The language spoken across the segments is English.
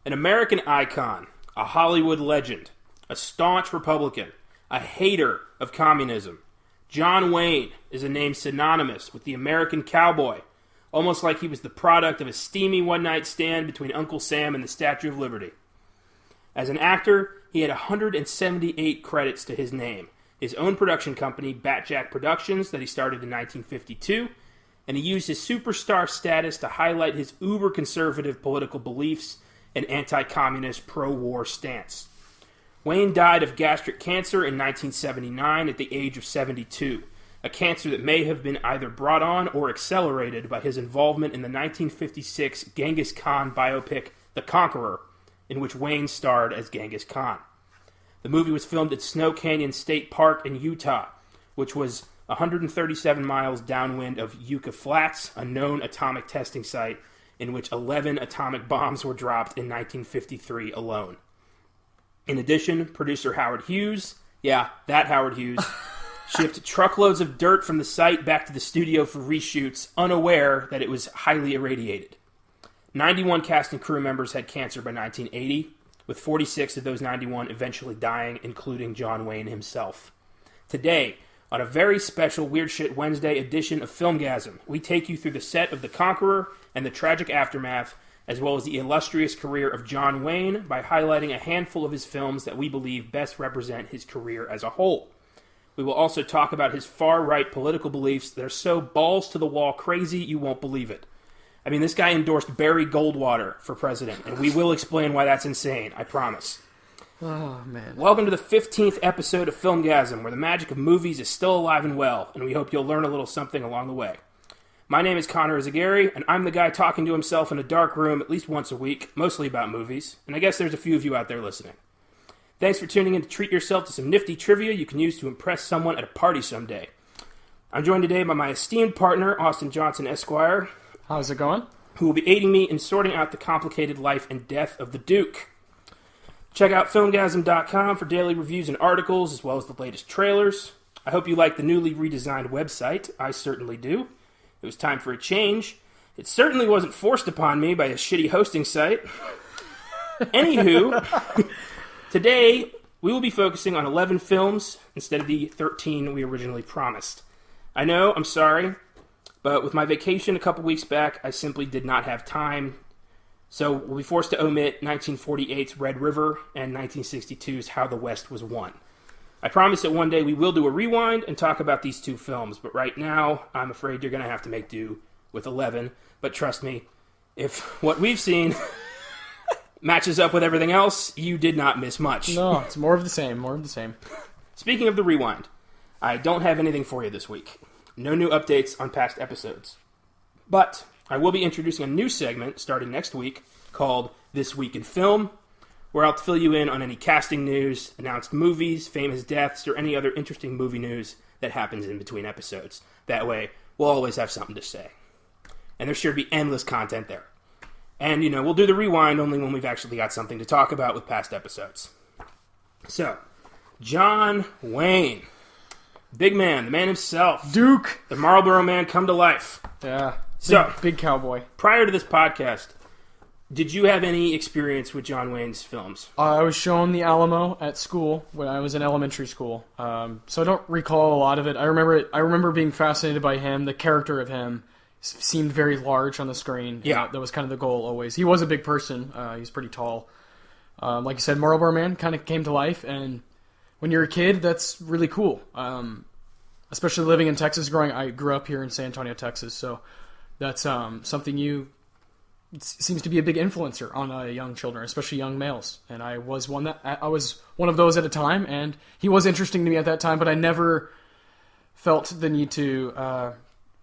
An American icon, a Hollywood legend, a staunch Republican, a hater of communism. John Wayne is a name synonymous with the American cowboy, almost like he was the product of a steamy one-night stand between Uncle Sam and the Statue of Liberty. As an actor, he had 178 credits to his name, his own production company, Batjack Productions, that he started in 1952, and he used his superstar status to highlight his uber-conservative political beliefs and anti-communist pro-war stance. Wayne died of gastric cancer in 1979 at the age of 72, a cancer that may have been either brought on or accelerated by his involvement in the 1956 Genghis Khan biopic The Conqueror, in which Wayne starred as Genghis Khan. The movie was filmed at Snow Canyon State Park in Utah, which was 137 miles downwind of Yucca Flats, a known atomic testing site in which 11 atomic bombs were dropped in 1953 alone. In addition, producer Howard Hughes, yeah, that Howard Hughes, shipped truckloads of dirt from the site back to the studio for reshoots, unaware that it was highly irradiated. 91 cast and crew members had cancer by 1980, with 46 of those 91 eventually dying, including John Wayne himself. Today, on a very special Weird Shit Wednesday edition of Filmgazm, we take you through the set of The Conqueror and the tragic aftermath, as well as the illustrious career of John Wayne, by highlighting a handful of his films that we believe best represent his career as a whole. We will also talk about his far-right political beliefs that are so balls-to-the-wall crazy you won't believe it. I mean, this guy endorsed Barry Goldwater for president, and we will explain why that's insane, I promise. Oh, man. Welcome to the 15th episode of Filmgazm, where the magic of movies is still alive and well, and we hope you'll learn a little something along the way. My name is Eyzaguirre, and I'm the guy talking to himself in a dark room at least once a week, mostly about movies, and I guess there's a few of you out there listening. Thanks for tuning in to treat yourself to some nifty trivia you can use to impress someone at a party someday. I'm joined today by my esteemed partner, Austin Johnson, Esquire. How's it going? Who will be aiding me in sorting out the complicated life and death of the Duke. Check out Filmgazm.com for daily reviews and articles, as well as the latest trailers. I hope you like the newly redesigned website. I certainly do. It was time for a change. It certainly wasn't forced upon me by a shitty hosting site. Anywho, today we will be focusing on 11 films instead of the 13 we originally promised. I know, I'm sorry, but with my vacation a couple weeks back, I simply did not have time. So we'll be forced to omit 1948's Red River and 1962's How the West Was Won. I promise that one day we will do a rewind and talk about these two films, but right now, I'm afraid you're going to have to make do with 11. But trust me, if what we've seen matches up with everything else, you did not miss much. No, it's more of the same, Speaking of the rewind, I don't have anything for you this week. No new updates on past episodes. But I will be introducing a new segment starting next week called This Week in Film, where I'll fill you in on any casting news, announced movies, famous deaths, or any other interesting movie news that happens in between episodes. That way, we'll always have something to say. And there's sure to be endless content there. And, we'll do the rewind only when we've actually got something to talk about with past episodes. So, John Wayne. Big man, the man himself. Duke. The Marlboro Man come to life. Yeah. So, big cowboy. Prior to this podcast, did you have any experience with John Wayne's films? I was shown the Alamo at school when I was in elementary school. So I don't recall a lot of it. I remember being fascinated by him. The character of him seemed very large on the screen. Yeah. That was kind of the goal always. He was a big person. He's pretty tall. Like you said, Marlboro Man kind of came to life, and when you're a kid, that's really cool. Especially living in Texas. I grew up here in San Antonio, Texas, so that's something it seems to be a big influencer on young children, especially young males. And I was one of those at a time, and he was interesting to me at that time, but I never felt the need to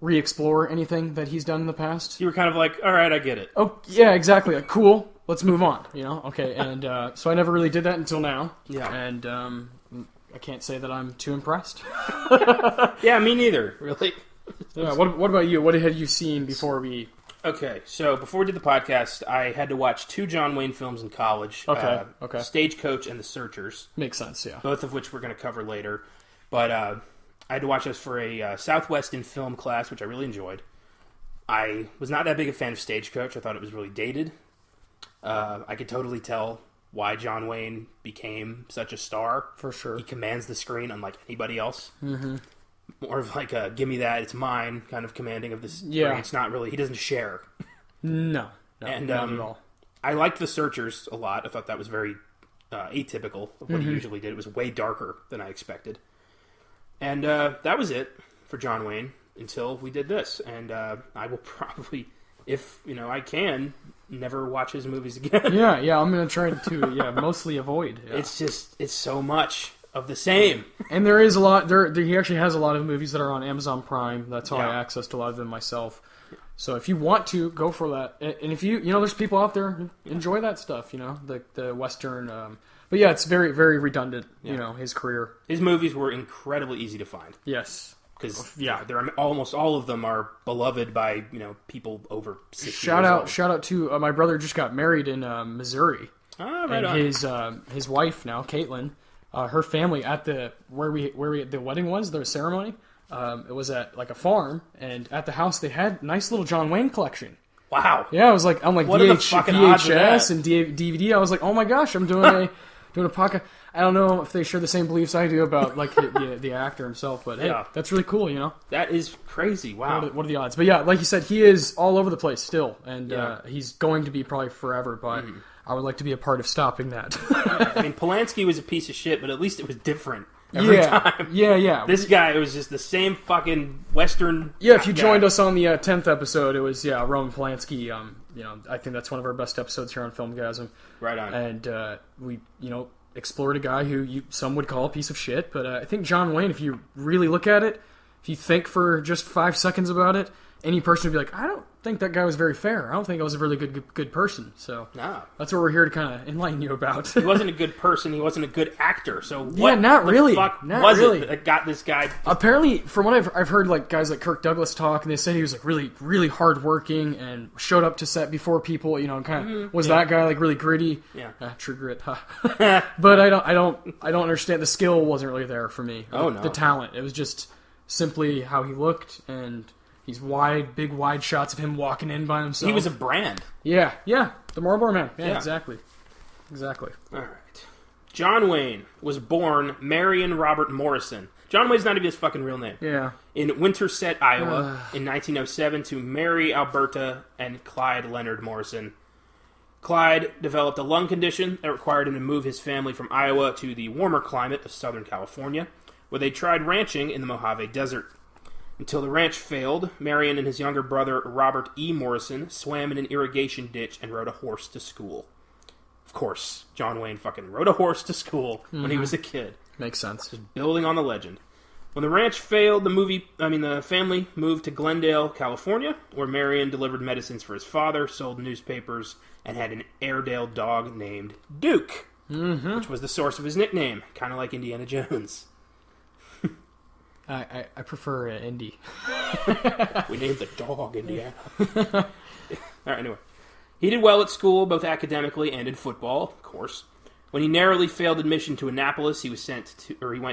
re-explore anything that he's done in the past. You were kind of like, all right, I get it. Oh, yeah, exactly. Like, cool, let's move on, Okay, and so I never really did that until now. Yeah. And I can't say that I'm too impressed. Yeah, me neither, really. Yeah, what about you? What had you seen before we... Okay, so before we did the podcast, I had to watch 2 John Wayne films in college. Okay. Stagecoach and The Searchers. Makes sense, yeah. Both of which we're going to cover later. But I had to watch those for a Southwest in film class, which I really enjoyed. I was not that big a fan of Stagecoach. I thought it was really dated. I could totally tell why John Wayne became such a star. For sure. He commands the screen unlike anybody else. Mm-hmm. More of like a give me that, it's mine kind of commanding of this. Yeah. It's not really, he doesn't share. No, and not at all. I liked The Searchers a lot. I thought that was very atypical of what he usually did. It was way darker than I expected. And that was it for John Wayne until we did this. And I will probably, if I can, never watch his movies again. Yeah, I'm going to try to mostly avoid. Yeah. It's so much of the same. And there is a lot, he actually has a lot of movies that are on Amazon Prime. That's how I accessed a lot of them myself. So if you want to, go for that. And if there's people out there who enjoy that stuff, the Western. But yeah, it's very, very redundant, his career. His movies were incredibly easy to find. Yes. Because, almost all of them are beloved by, people over 60 Shout out to my brother just got married in Missouri. Ah, right and on. His wife now, Caitlin, her family at the wedding was, the ceremony. It was at like a farm, and at the house they had a nice little John Wayne collection. Wow. Yeah, it was like, I'm like what VHS and DVD. I was like, oh my gosh, I'm doing a podcast. I don't know if they share the same beliefs I do about like the actor himself, but hey, that's really cool, That is crazy. Wow. What are the odds? But yeah, like you said, he is all over the place still, and he's going to be probably forever, but I would like to be a part of stopping that. I mean, Polanski was a piece of shit, but at least it was different every time. Yeah. This guy, it was just the same fucking Western. Yeah, if you joined us on the 10th episode, it was Roman Polanski. I think that's one of our best episodes here on Filmgazm. Right on. And we explored a guy who some would call a piece of shit, but I think John Wayne, if you really look at it, if you think for just 5 seconds about it, any person would be like, I don't think that guy was very fair. I don't think I was a really good person. So that's what we're here to kind of enlighten you about. He wasn't a good person. He wasn't a good actor. So what the fuck was it that got this guy? Apparently, from what I've heard, like guys like Kirk Douglas talk, and they said he was like really, really hardworking and showed up to set before people. And kind of was that guy like really gritty. Yeah, true grit. But I don't understand. The skill wasn't really there for me. The talent. It was just simply how he looked and. These big wide shots of him walking in by himself. He was a brand. Yeah, the Marlboro Man. Yeah, exactly. All right. John Wayne was born Marion Robert Morrison. John Wayne's not even his fucking real name. Yeah. In Winterset, Iowa, in 1907, to Mary Alberta and Clyde Leonard Morrison. Clyde developed a lung condition that required him to move his family from Iowa to the warmer climate of Southern California, where they tried ranching in the Mojave Desert. Until the ranch failed, Marion and his younger brother, Robert E. Morrison, swam in an irrigation ditch and rode a horse to school. Of course, John Wayne fucking rode a horse to school when he was a kid. Makes sense. Just building on the legend. When the ranch failed, the family moved to Glendale, California, where Marion delivered medicines for his father, sold newspapers, and had an Airedale dog named Duke, which was the source of his nickname, kind of like Indiana Jones. I prefer Indy. We named the dog Indiana. All right, anyway. He did well at school, both academically and in football, of course. When he narrowly failed admission to Annapolis, he went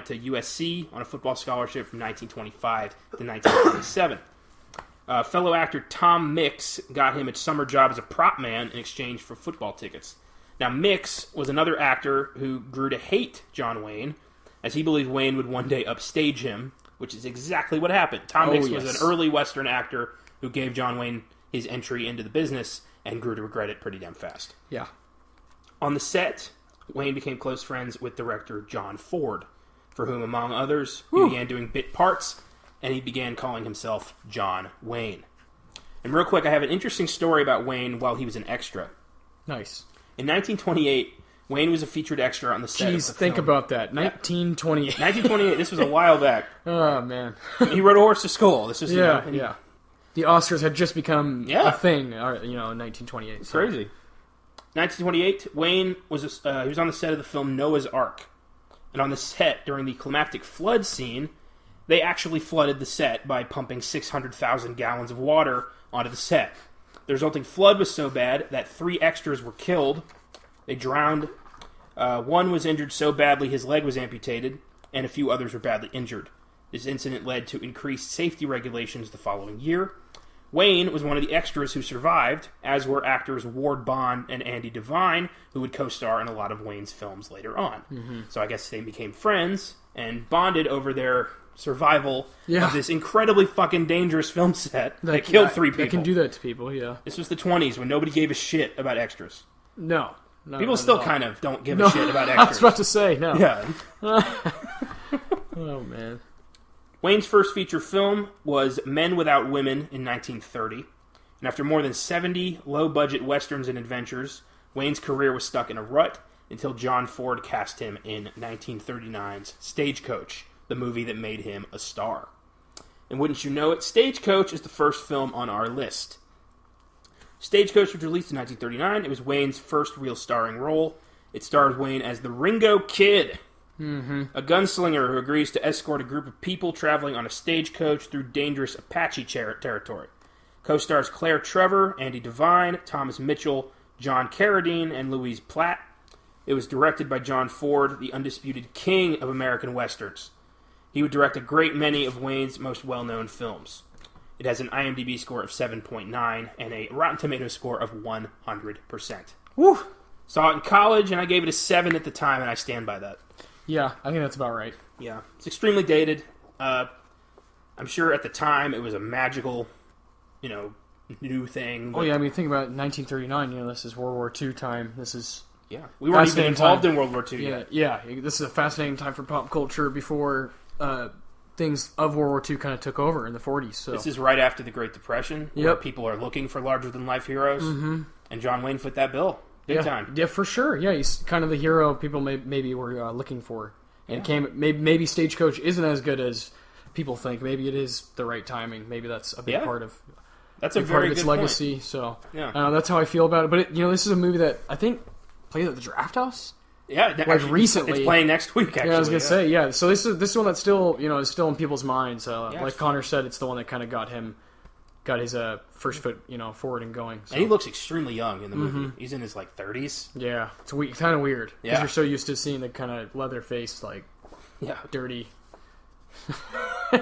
to USC on a football scholarship from 1925 to 1927. Fellow actor Tom Mix got him a summer job as a prop man in exchange for football tickets. Now, Mix was another actor who grew to hate John Wayne, as he believed Wayne would one day upstage him, which is exactly what happened. Tom Mix was an early Western actor who gave John Wayne his entry into the business and grew to regret it pretty damn fast. Yeah. On the set, Wayne became close friends with director John Ford, for whom, among others, he began doing bit parts, and he began calling himself John Wayne. And real quick, I have an interesting story about Wayne while he was an extra. Nice. In 1928... Wayne was a featured extra on the set of the film. Think about that. 1928. 1928. This was a while back. Oh, man. He rode a horse to school. This was, yeah. The Oscars had just become a thing, in 1928. It's crazy. 1928, Wayne was he was on the set of the film Noah's Ark. And on the set, during the climactic flood scene, they actually flooded the set by pumping 600,000 gallons of water onto the set. The resulting flood was so bad that 3 extras were killed. They drowned. One was injured so badly his leg was amputated, and a few others were badly injured. This incident led to increased safety regulations the following year. Wayne was one of the extras who survived, as were actors Ward Bond and Andy Devine, who would co-star in a lot of Wayne's films later on. Mm-hmm. So I guess they became friends and bonded over their survival of this incredibly fucking dangerous film set that killed 3 people. They can do that to people, yeah. This was the 20s when nobody gave a shit about extras. No. People still kind of don't give a shit about extras. I was about to say, no. Yeah. Oh, man. Wayne's first feature film was Men Without Women in 1930. And after more than 70 low-budget westerns and adventures, Wayne's career was stuck in a rut until John Ford cast him in 1939's Stagecoach, the movie that made him a star. And wouldn't you know it, Stagecoach is the first film on our list. Stagecoach was released in 1939. It was Wayne's first real starring role. It stars Wayne as the Ringo Kid, a gunslinger who agrees to escort a group of people traveling on a stagecoach through dangerous Apache territory. Co-stars Claire Trevor, Andy Devine, Thomas Mitchell, John Carradine, and Louise Platt. It was directed by John Ford, the undisputed king of American westerns. He would direct a great many of Wayne's most well-known films. It has an IMDb score of 7.9 and a Rotten Tomatoes score of 100%. Woo! Saw it in college, and I gave it a 7 at the time, and I stand by that. Yeah, I think that's about right. Yeah. It's extremely dated. I'm sure at the time it was a magical, new thing. Oh, yeah, I mean, think about 1939. This is World War II time. This is... Yeah, we weren't even involved in World War II yet. Yeah, this is a fascinating time for pop culture before things of World War II kind of took over in the 40s. So. This is right after the Great Depression, where people are looking for larger-than-life heroes, and John Wayne fit that bill big time. Yeah, for sure. Yeah, he's kind of the hero people maybe were looking for. And maybe Stagecoach isn't as good as people think. Maybe it is the right timing. Maybe that's a big part of that's a very part of its good legacy. Point. So that's how I feel about it. But this is a movie that I think played at the Draft House. Yeah, actually, recently. It's playing next week, actually. Yeah, I was going to say, yeah. So this is one that's still, is still in people's minds. Like Connor said, it's the one that kind of got his first foot, forward and going. So. And he looks extremely young in the movie. He's in his, 30s. Yeah, it's kind of weird. Because you're so used to seeing the kind of leather-faced, dirty...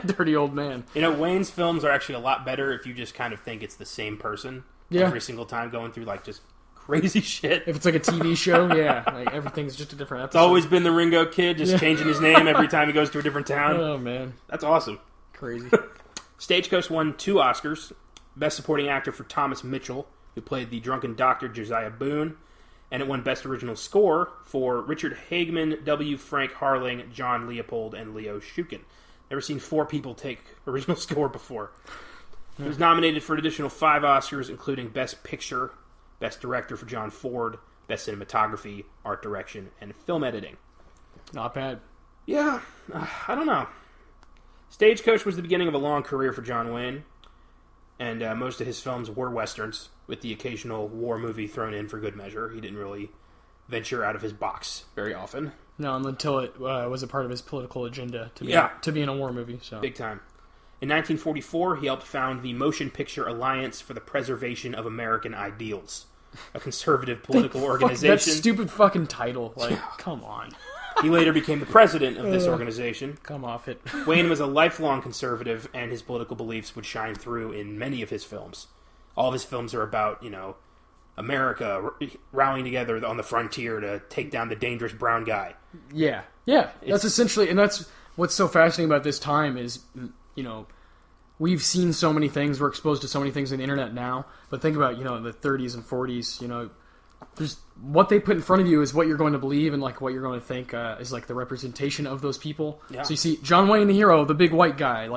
dirty old man. Wayne's films are actually a lot better if you just kind of think it's the same person every single time going through, just crazy shit. If it's like a TV show, everything's just a different episode. It's always been the Ringo Kid, just changing his name every time he goes to a different town. Oh, man. That's awesome. Crazy. Stagecoach won 2 Oscars. Best Supporting Actor for Thomas Mitchell, who played the drunken doctor Josiah Boone, and it won Best Original Score for Richard Hageman, W. Frank Harling, John Leopold, and Leo Shukin. Never seen 4 people take original score before. It was nominated for an additional 5 Oscars, including Best Picture, Best Director for John Ford, Best Cinematography, Art Direction, and Film Editing. Not bad. Yeah, I don't know. Stagecoach was the beginning of a long career for John Wayne, and most of his films were westerns, with the occasional war movie thrown in for good measure. He didn't really venture out of his box very often. No, until it was a part of his political agenda to be in a war movie. So big time. In 1944, he helped found the Motion Picture Alliance for the Preservation of American Ideals, a conservative political organization. That stupid fucking title. Come on. He later became the president of this organization. Come off it. Wayne was a lifelong conservative, and his political beliefs would shine through in many of his films. All of his films are about, America rallying together on the frontier to take down the dangerous brown guy. Yeah. That's essentially, and that's what's so fascinating about this time is, we've seen so many things, we're exposed to so many things on the internet now, but think about, the 30s and 40s, there's what they put in front of you is what you're going to believe and what you're going to think is the representation of those people. Yeah. So you see John Wayne, the hero, the big white guy,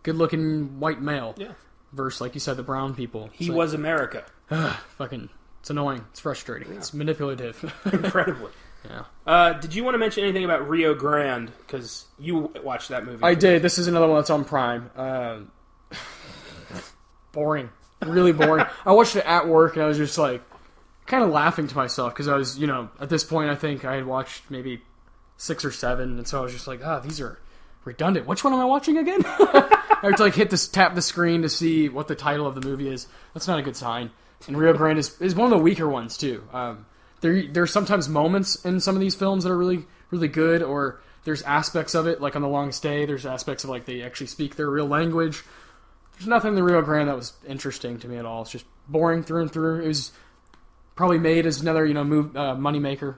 good-looking white male. Yeah. Versus, like you said, the brown people. He was America. It's annoying. It's frustrating. Yeah. It's manipulative. Incredibly. Yeah. Did you want to mention anything about Rio Grande? Because you watched that movie. I did. This is another one that's on Prime. Boring. Really boring. I watched it at work, and I was just kind of laughing to myself because I was, at this point, I think I had watched maybe 6 or 7, and so I was just these are redundant. Which one am I watching again? I had to tap the screen to see what the title of the movie is. That's not a good sign. And Rio Grande is one of the weaker ones too. There's sometimes moments in some of these films that are really, really good, or there's aspects of it, like on The Long Stay, there's aspects of they actually speak their real language. There's nothing in the Rio Grande that was interesting to me at all. It's just boring through and through. It was probably made as another, money maker,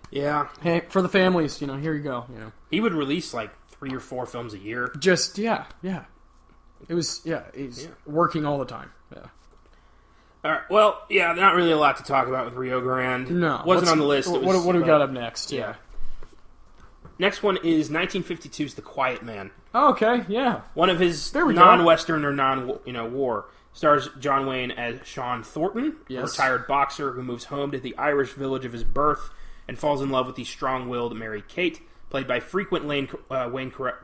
Yeah. Hey, for the families, here you go, He would release like 3 or 4 films a year. Just, yeah. It was, he's working all the time, yeah. All right. Well, yeah, not really a lot to talk about with Rio Grande. No. Wasn't on the list. What do we got up next? Yeah. Next one is 1952's The Quiet Man. Oh, okay, yeah. One of his There we non-Western or non-war. Stars John Wayne as Sean Thornton, a retired boxer who moves home to the Irish village of his birth and falls in love with the strong-willed Mary Kate, played by frequent Wayne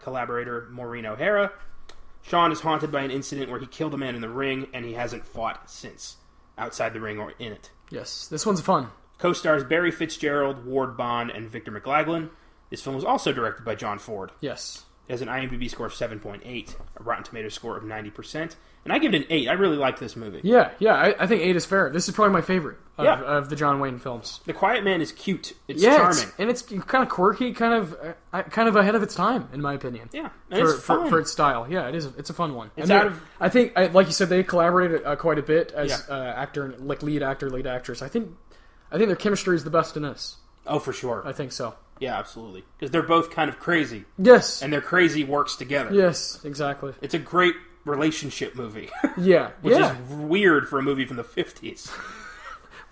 collaborator Maureen O'Hara. Sean is haunted by an incident where he killed a man in the ring, and he hasn't fought since, outside the ring or in it. Yes, this one's fun. Co-stars Barry Fitzgerald, Ward Bond, and Victor McLaglen. This film was also directed by John Ford. Yes. It has an IMDb score of 7.8, a Rotten Tomatoes score of 90%, and I give it an 8. I really like this movie. Yeah, I think 8 is fair. This is probably my favorite of the John Wayne films. The Quiet Man is cute. It's charming. It's kind of quirky, kind of ahead of its time, in my opinion. Yeah, and it's fun. For its style. Yeah, it is. It's a fun one. I think, like you said, they collaborated quite a bit as actor, like lead actor, lead actress. I think their chemistry is the best in this. Oh, for sure. I think so. Yeah, absolutely. Because they're both kind of crazy. Yes. And their crazy works together. Yes, exactly. It's a great relationship movie. Yeah. Which is weird for a movie from the 50s.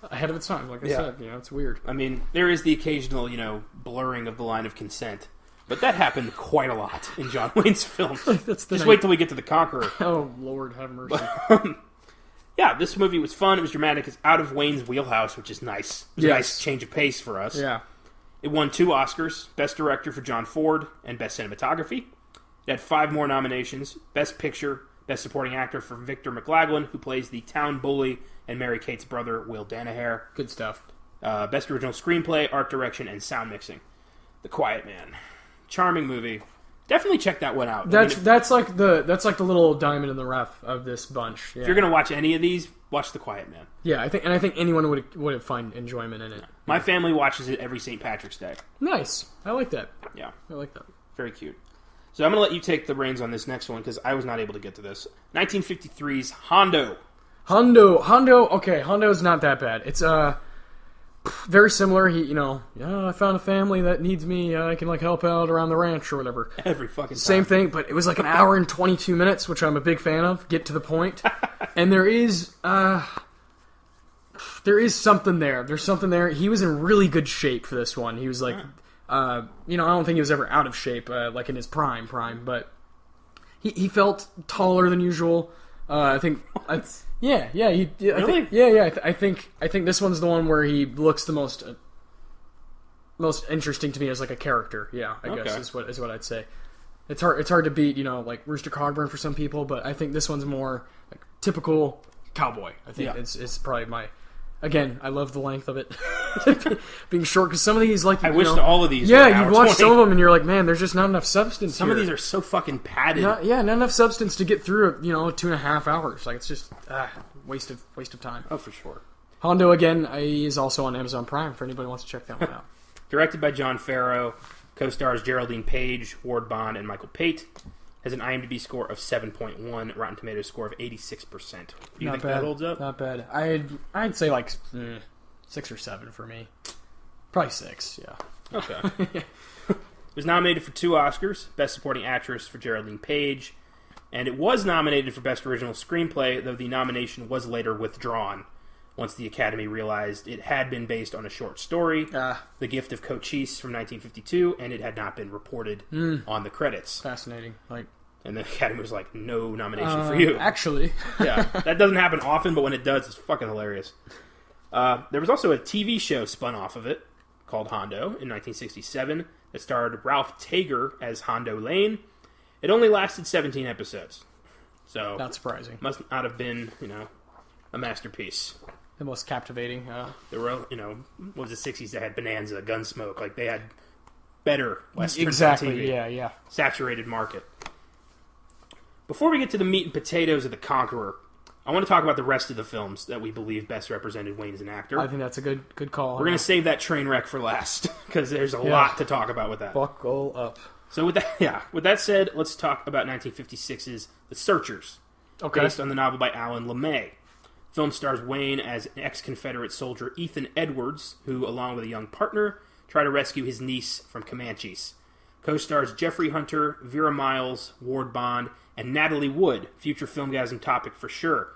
Ahead of its time, like I said. It's weird. I mean, there is the occasional, blurring of the line of consent. But that happened quite a lot in John Wayne's films. Just wait till we get to The Conqueror. Oh, Lord have mercy. Yeah, this movie was fun. It was dramatic. It's out of Wayne's wheelhouse, which is nice. It was a nice change of pace for us. Yeah. It won 2 Oscars, Best Director for John Ford and Best Cinematography. It had 5 more nominations, Best Picture, Best Supporting Actor for Victor McLaglen, who plays the town bully and Mary Kate's brother, Will Danaher. Good stuff. Best Original Screenplay, Art Direction, and Sound Mixing. The Quiet Man. Charming movie. Definitely check that one out. That's like the little diamond in the rough of this bunch. Yeah. If you're going to watch any of these, watch The Quiet Man. Yeah, I think anyone would find enjoyment in it. My family watches it every St. Patrick's Day. Nice. I like that. Yeah. I like that. Very cute. So I'm going to let you take the reins on this next one because I was not able to get to this. 1953's Hondo. Hondo. Okay, Hondo's not that bad. It's very similar. I found a family that needs me. I can help out around the ranch or whatever. Every fucking time. Same thing, but it was like an hour and 22 minutes, which I'm a big fan of. Get to the point. And there is something there. There's something there. He was in really good shape for this one. He was I don't think he was ever out of shape, like in his prime, but he felt taller than usual. I think. Really? I think this one's the one where he looks the most interesting to me as like a character. Yeah, I guess is what I'd say. It's hard to beat, like Rooster Cogburn for some people, but I think this one's more like typical cowboy. I think it's probably my. Again, I love the length of it being short because some of these, I wish all of these. Yeah, you watch some of them and you're like, man, there's just not enough substance. Some of these are so fucking padded. Not enough substance to get through 2.5 hours. Like it's just waste of time. Oh, for sure. Hondo again is also on Amazon Prime for anybody who wants to check that one out. Directed by John Farrow, co-stars Geraldine Page, Ward Bond, and Michael Pate. Has an IMDb score of 7.1, Rotten Tomatoes score of 86%. Do you think that holds up? Not bad. I'd say 6 or 7 for me. Probably 6, yeah. Okay. It was nominated for 2 Oscars, Best Supporting Actress for Geraldine Page, and it was nominated for Best Original Screenplay, though the nomination was later withdrawn once the Academy realized it had been based on a short story, The Gift of Cochise from 1952, and it had not been reported on the credits. Fascinating. And the Academy was like, no nomination for you. Actually. Yeah, that doesn't happen often, but when it does, it's fucking hilarious. There was also a TV show spun off of it called Hondo in 1967 that starred Ralph Tager as Hondo Lane. It only lasted 17 episodes. So not surprising. Must not have been, a masterpiece. The most captivating. There were, what was the 60s that had Bonanza, Gunsmoke. Like, they had better Western exactly, TV. Yeah. Saturated market. Before we get to the meat and potatoes of The Conqueror, I want to talk about the rest of the films that we believe best represented Wayne as an actor. I think that's a good call. We're going to save that train wreck for last, because there's a lot to talk about with that. Buckle up. So with that said, let's talk about 1956's The Searchers. based on the novel by Alan LeMay. Film stars Wayne as an ex-Confederate soldier Ethan Edwards, who, along with a young partner, try to rescue his niece from Comanches. Co-stars Jeffrey Hunter, Vera Miles, Ward Bond, and Natalie Wood. Future Filmgazm topic for sure.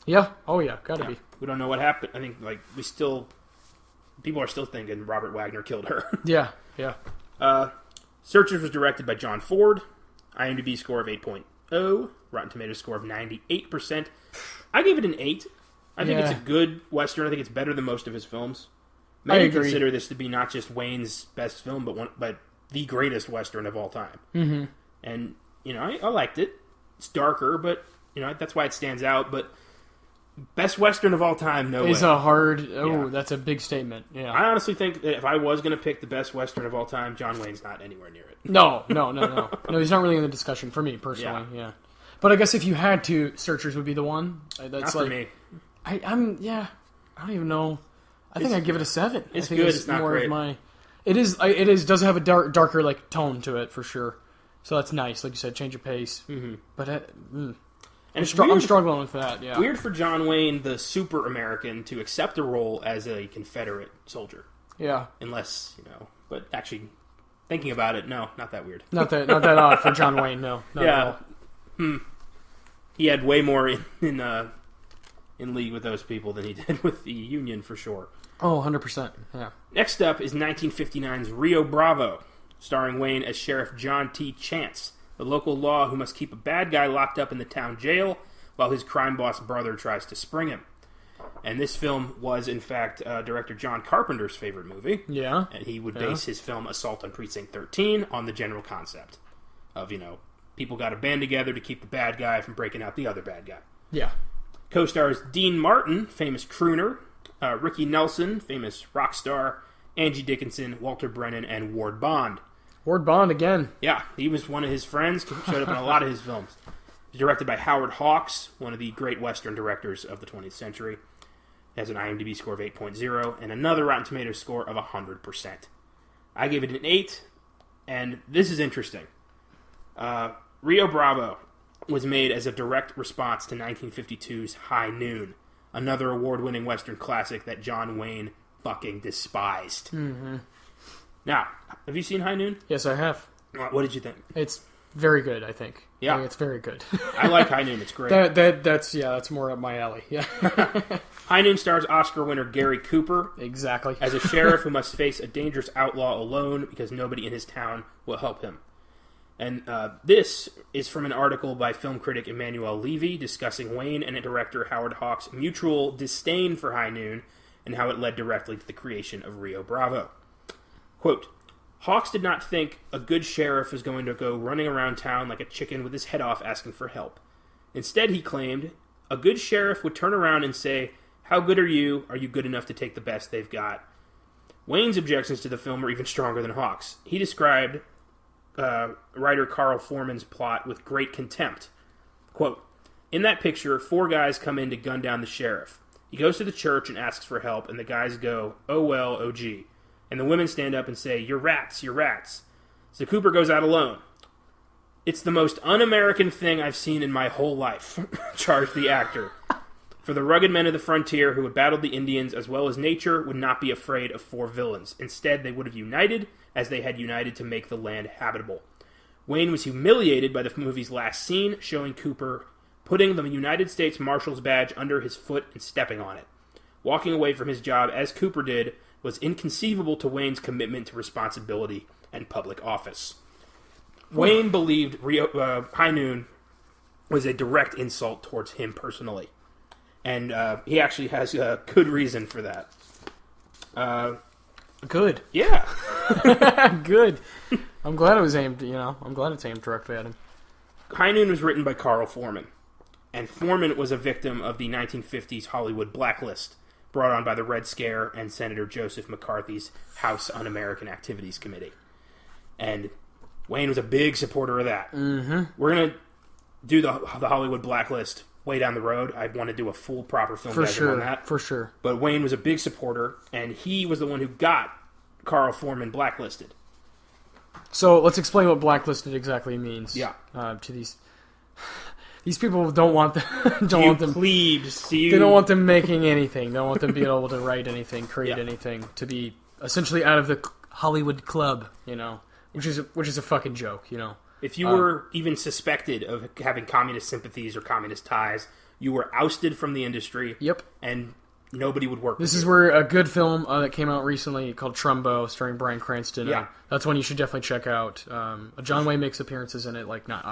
Yeah. Oh, yeah. Gotta be. We don't know what happened. I think, people are still thinking Robert Wagner killed her. Yeah. Yeah. Searchers was directed by John Ford. IMDb score of 8.0. Rotten Tomatoes score of 98%. I gave it an 8. I think it's a good Western. I think it's better than most of his films. Many consider this to be not just Wayne's best film, but the greatest Western of all time. Mm-hmm. And, I liked it. It's darker, but, that's why it stands out. But best Western of all time, no way. It's a hard... that's a big statement. Yeah. I honestly think that if I was going to pick the best Western of all time, John Wayne's not anywhere near it. No. No, he's not really in the discussion for me, personally. Yeah. But I guess if you had to, Searchers would be the one. That's not for me. I don't even know. I think I'd give it a 7. It's I think good. It's not great. It is. Does have a darker tone to it for sure. So that's nice. Like you said, change of pace. Mm-hmm. But and I'm struggling with that. Yeah. Weird for John Wayne, the super American, to accept a role as a Confederate soldier. Yeah. Unless but actually, thinking about it, no, not that weird. Not that odd for John Wayne. No. Not at all. He had way more in league with those people than he did with the Union, for sure. Oh, 100%. Yeah. Next up is 1959's Rio Bravo, starring Wayne as Sheriff John T. Chance, the local law who must keep a bad guy locked up in the town jail while his crime boss brother tries to spring him. And this film was, in fact, director John Carpenter's favorite movie. Yeah. And he would base his film Assault on Precinct 13 on the general concept of, people got to band together to keep the bad guy from breaking out the other bad guy. Yeah. Co-stars Dean Martin, famous crooner, Ricky Nelson, famous rock star, Angie Dickinson, Walter Brennan, and Ward Bond. Ward Bond again. Yeah, he was one of his friends, showed up in a lot of his films. He was directed by Howard Hawks, one of the great Western directors of the 20th century. It has an IMDb score of 8.0 and another Rotten Tomatoes score of 100%. I gave it an 8, and this is interesting. Rio Bravo was made as a direct response to 1952's High Noon, another award-winning Western classic that John Wayne fucking despised. Mm-hmm. Now, have you seen High Noon? Yes, I have. What did you think? It's very good, I think. Yeah. I think it's very good. I like High Noon. It's great. That's more up my alley. Yeah. High Noon stars Oscar winner Gary Cooper. Exactly. As a sheriff who must face a dangerous outlaw alone because nobody in his town will help him. And this is from an article by film critic Emmanuel Levy discussing Wayne and director Howard Hawks' mutual disdain for High Noon and how it led directly to the creation of Rio Bravo. Quote, Hawks did not think a good sheriff was going to go running around town like a chicken with his head off asking for help. Instead, he claimed, a good sheriff would turn around and say, how good are you? Are you good enough to take the best they've got? Wayne's objections to the film were even stronger than Hawks. He described writer Carl Foreman's plot with great contempt. Quote, in that picture, 4 guys come in to gun down the sheriff. He goes to the church and asks for help, and the guys go, oh well, oh gee. And the women stand up and say, you're rats, you're rats. So Cooper goes out alone. It's the most un-American thing I've seen in my whole life, charged the actor. For the rugged men of the frontier who had battled the Indians as well as nature would not be afraid of 4 villains. Instead, they would have united as they had united to make the land habitable. Wayne was humiliated by the movie's last scene, showing Cooper putting the United States Marshal's badge under his foot and stepping on it. Walking away from his job, as Cooper did, was inconceivable to Wayne's commitment to responsibility and public office. Wayne believed High Noon was a direct insult towards him personally. And he actually has a good reason for that. Good. Yeah. Good. I'm glad it was aimed, I'm glad it's aimed directly at him. High Noon was written by Carl Foreman. And Foreman was a victim of the 1950s Hollywood blacklist, brought on by the Red Scare and Senator Joseph McCarthy's House Un-American Activities Committee. And Wayne was a big supporter of that. Mm-hmm. We're going to do the Hollywood blacklist way down the road. I want to do a full, proper film on that. For sure. But Wayne was a big supporter, and he was the one who got Carl Foreman blacklisted. So let's explain what blacklisted exactly means. Yeah. To these... These people don't want them. Don't want them. Plebes, They don't want them making anything. They don't want them being able to write anything, create anything, to be essentially out of the Hollywood club. Which is a fucking joke. If you were even suspected of having communist sympathies or communist ties, you were ousted from the industry. Yep. And nobody would work with This is where a good film that came out recently called Trumbo, starring Bryan Cranston. Yeah. That's one you should definitely check out. John Wayne makes appearances in it, like not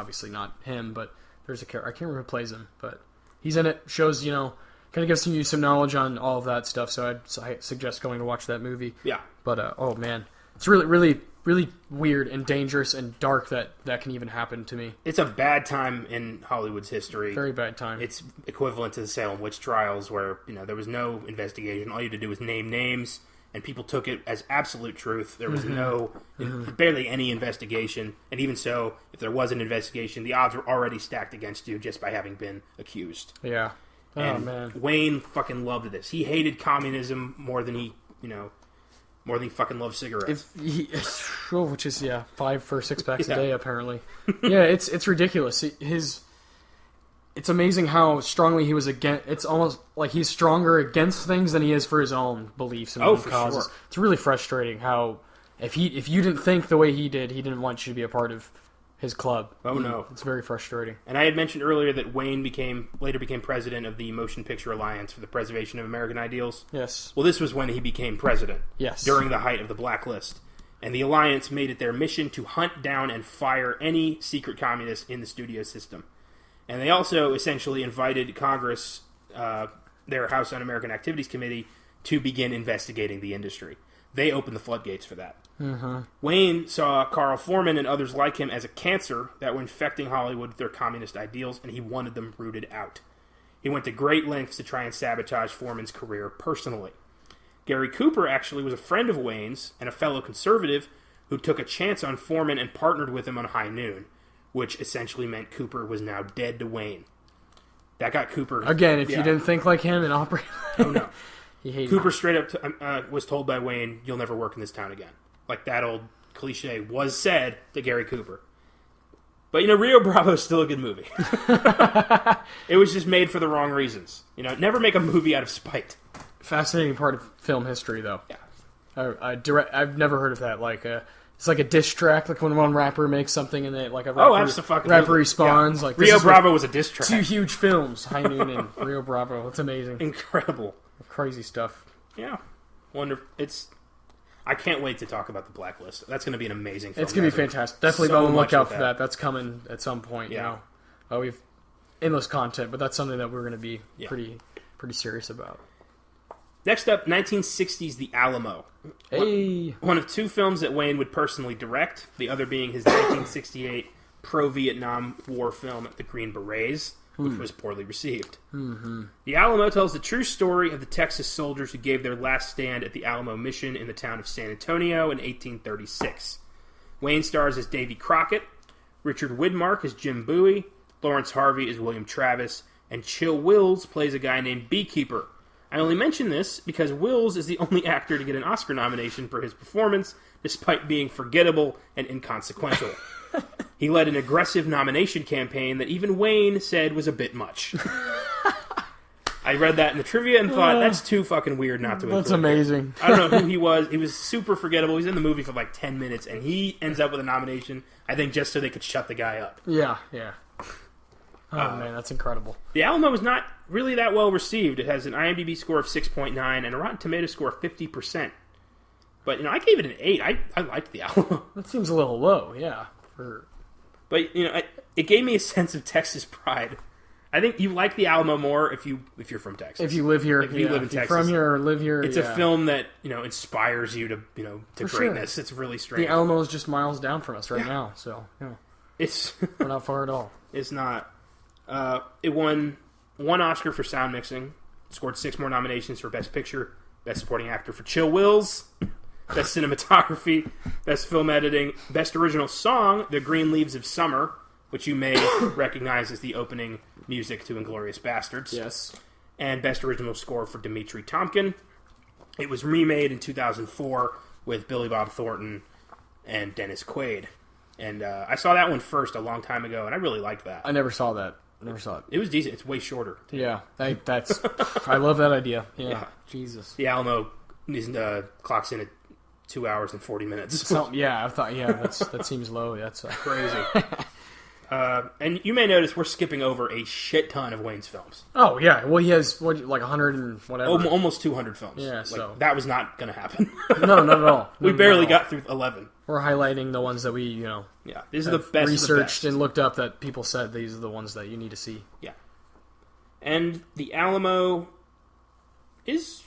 him, but there's a character. I can't remember who plays him, but he's in it. Shows, kind of gives you some knowledge on all of that stuff, so I suggest going to watch that movie. Yeah. But, oh man, it's really, really, really weird and dangerous and dark that can even happen to me. It's a bad time in Hollywood's history. Very bad time. It's equivalent to the Salem witch trials where, there was no investigation. All you had to do was name names, and people took it as absolute truth. There was barely any investigation. And even so, if there was an investigation, the odds were already stacked against you just by having been accused. Yeah. Oh, and man. Wayne fucking loved this. He hated communism more than he fucking loved cigarettes. Which is 5 or 6 packs a day apparently. Yeah, it's ridiculous. It's amazing how strongly he was against. It's almost like he's stronger against things than he is for his own beliefs and for causes. Sure. It's really frustrating how if you didn't think the way he didn't want you to be a part of his club. Oh no, it's very frustrating. And I had mentioned earlier that Wayne later became president of the Motion Picture Alliance for the Preservation of American Ideals. Yes. Well, this was when he became president. Yes. During the height of the blacklist. And the Alliance made it their mission to hunt down and fire any secret communists in the studio system. And they also essentially invited Congress, their House Un-American Activities Committee, to begin investigating the industry. They opened the floodgates for that. Mm-hmm. Wayne saw Carl Foreman and others like him as a cancer that were infecting Hollywood with their communist ideals, and he wanted them rooted out. He went to great lengths to try and sabotage Foreman's career personally. Gary Cooper actually was a friend of Wayne's and a fellow conservative who took a chance on Foreman and partnered with him on High Noon, which essentially meant Cooper was now dead to Wayne. That got Cooper... Again, if you didn't think like him and operate... Oh, no. He hated Cooper him. straight up was told by Wayne, "You'll never work in this town again." Like that old cliche was said to Gary Cooper. But, Rio Bravo is still a good movie. It was just made for the wrong reasons. Never make a movie out of spite. Fascinating part of film history, though. Yeah. I've never heard of that. It's like a diss track, like when one rapper makes something and they a rapper, rapper respawns. Yeah. Like Rio Bravo was a diss track. 2 huge films, High Noon and Rio Bravo. It's amazing. Incredible. Crazy stuff. Yeah. Wonderful. I can't wait to talk about The Blacklist. That's going to be an amazing film. It's going to be fantastic. Definitely be on the lookout for that. That's coming at some point. Yeah. We've endless content, but that's something that we're going to be Yeah. pretty serious about. Next up, 1960's The Alamo. Hey. One of 2 films that Wayne would personally direct, the other being his 1968 pro-Vietnam War film, The Green Berets, which was poorly received. Mm-hmm. The Alamo tells the true story of the Texas soldiers who gave their last stand at the Alamo Mission in the town of San Antonio in 1836. Wayne stars as Davy Crockett, Richard Widmark as Jim Bowie, Lawrence Harvey as William Travis, and Chill Wills plays a guy named Beekeeper. I only mention this because Wills is the only actor to get an Oscar nomination for his performance, despite being forgettable and inconsequential. He led an aggressive nomination campaign that even Wayne said was a bit much. I read that in the trivia and thought, that's too fucking weird not to include. That's amazing. I don't know who he was. He was super forgettable. He's in the movie for like 10 minutes, and he ends up with a nomination, I think just so they could shut the guy up. Yeah. Oh, man, that's incredible. The Alamo is not really that well received. It has an IMDb score of 6.9 and a Rotten Tomatoes score of 50%. But, I gave it an 8. I liked The Alamo. That seems a little low, yeah. But, it gave me a sense of Texas pride. I think you like The Alamo more if you're from Texas. If you live here. If you live in if you're Texas. from here or live here. It's a film that, inspires you to, to For greatness. sure. It's really strange. The Alamo is just miles down from us right now, so, It's we're not far at all. It's not. It won 1 Oscar for sound mixing, scored 6 more nominations for Best Picture, Best Supporting Actor for Chill Wills, Best Cinematography, Best Film Editing, Best Original Song, The Green Leaves of Summer, which you may recognize as the opening music to Inglourious Bastards. Yes. And Best Original Score for Dimitri Tompkin. It was remade in 2004 with Billy Bob Thornton and Dennis Quaid. And I saw that one first a long time ago, and I really liked that. I never saw that. Never saw it. It was decent. It's way shorter. Yeah, I love that idea. Yeah. Jesus. The Alamo clocks in at 2 hours and 40 minutes. I thought, that seems low. That's crazy. And you may notice we're skipping over a shit ton of Wayne's films. Oh, yeah. Well, he has, like 100 and whatever. Almost 200 films. Yeah, so. That was not going to happen. No, not at all. We barely got through 11. We're highlighting the ones that we, Yeah, these are the best researched and looked up that people said these are the ones that you need to see. Yeah. And the Alamo is,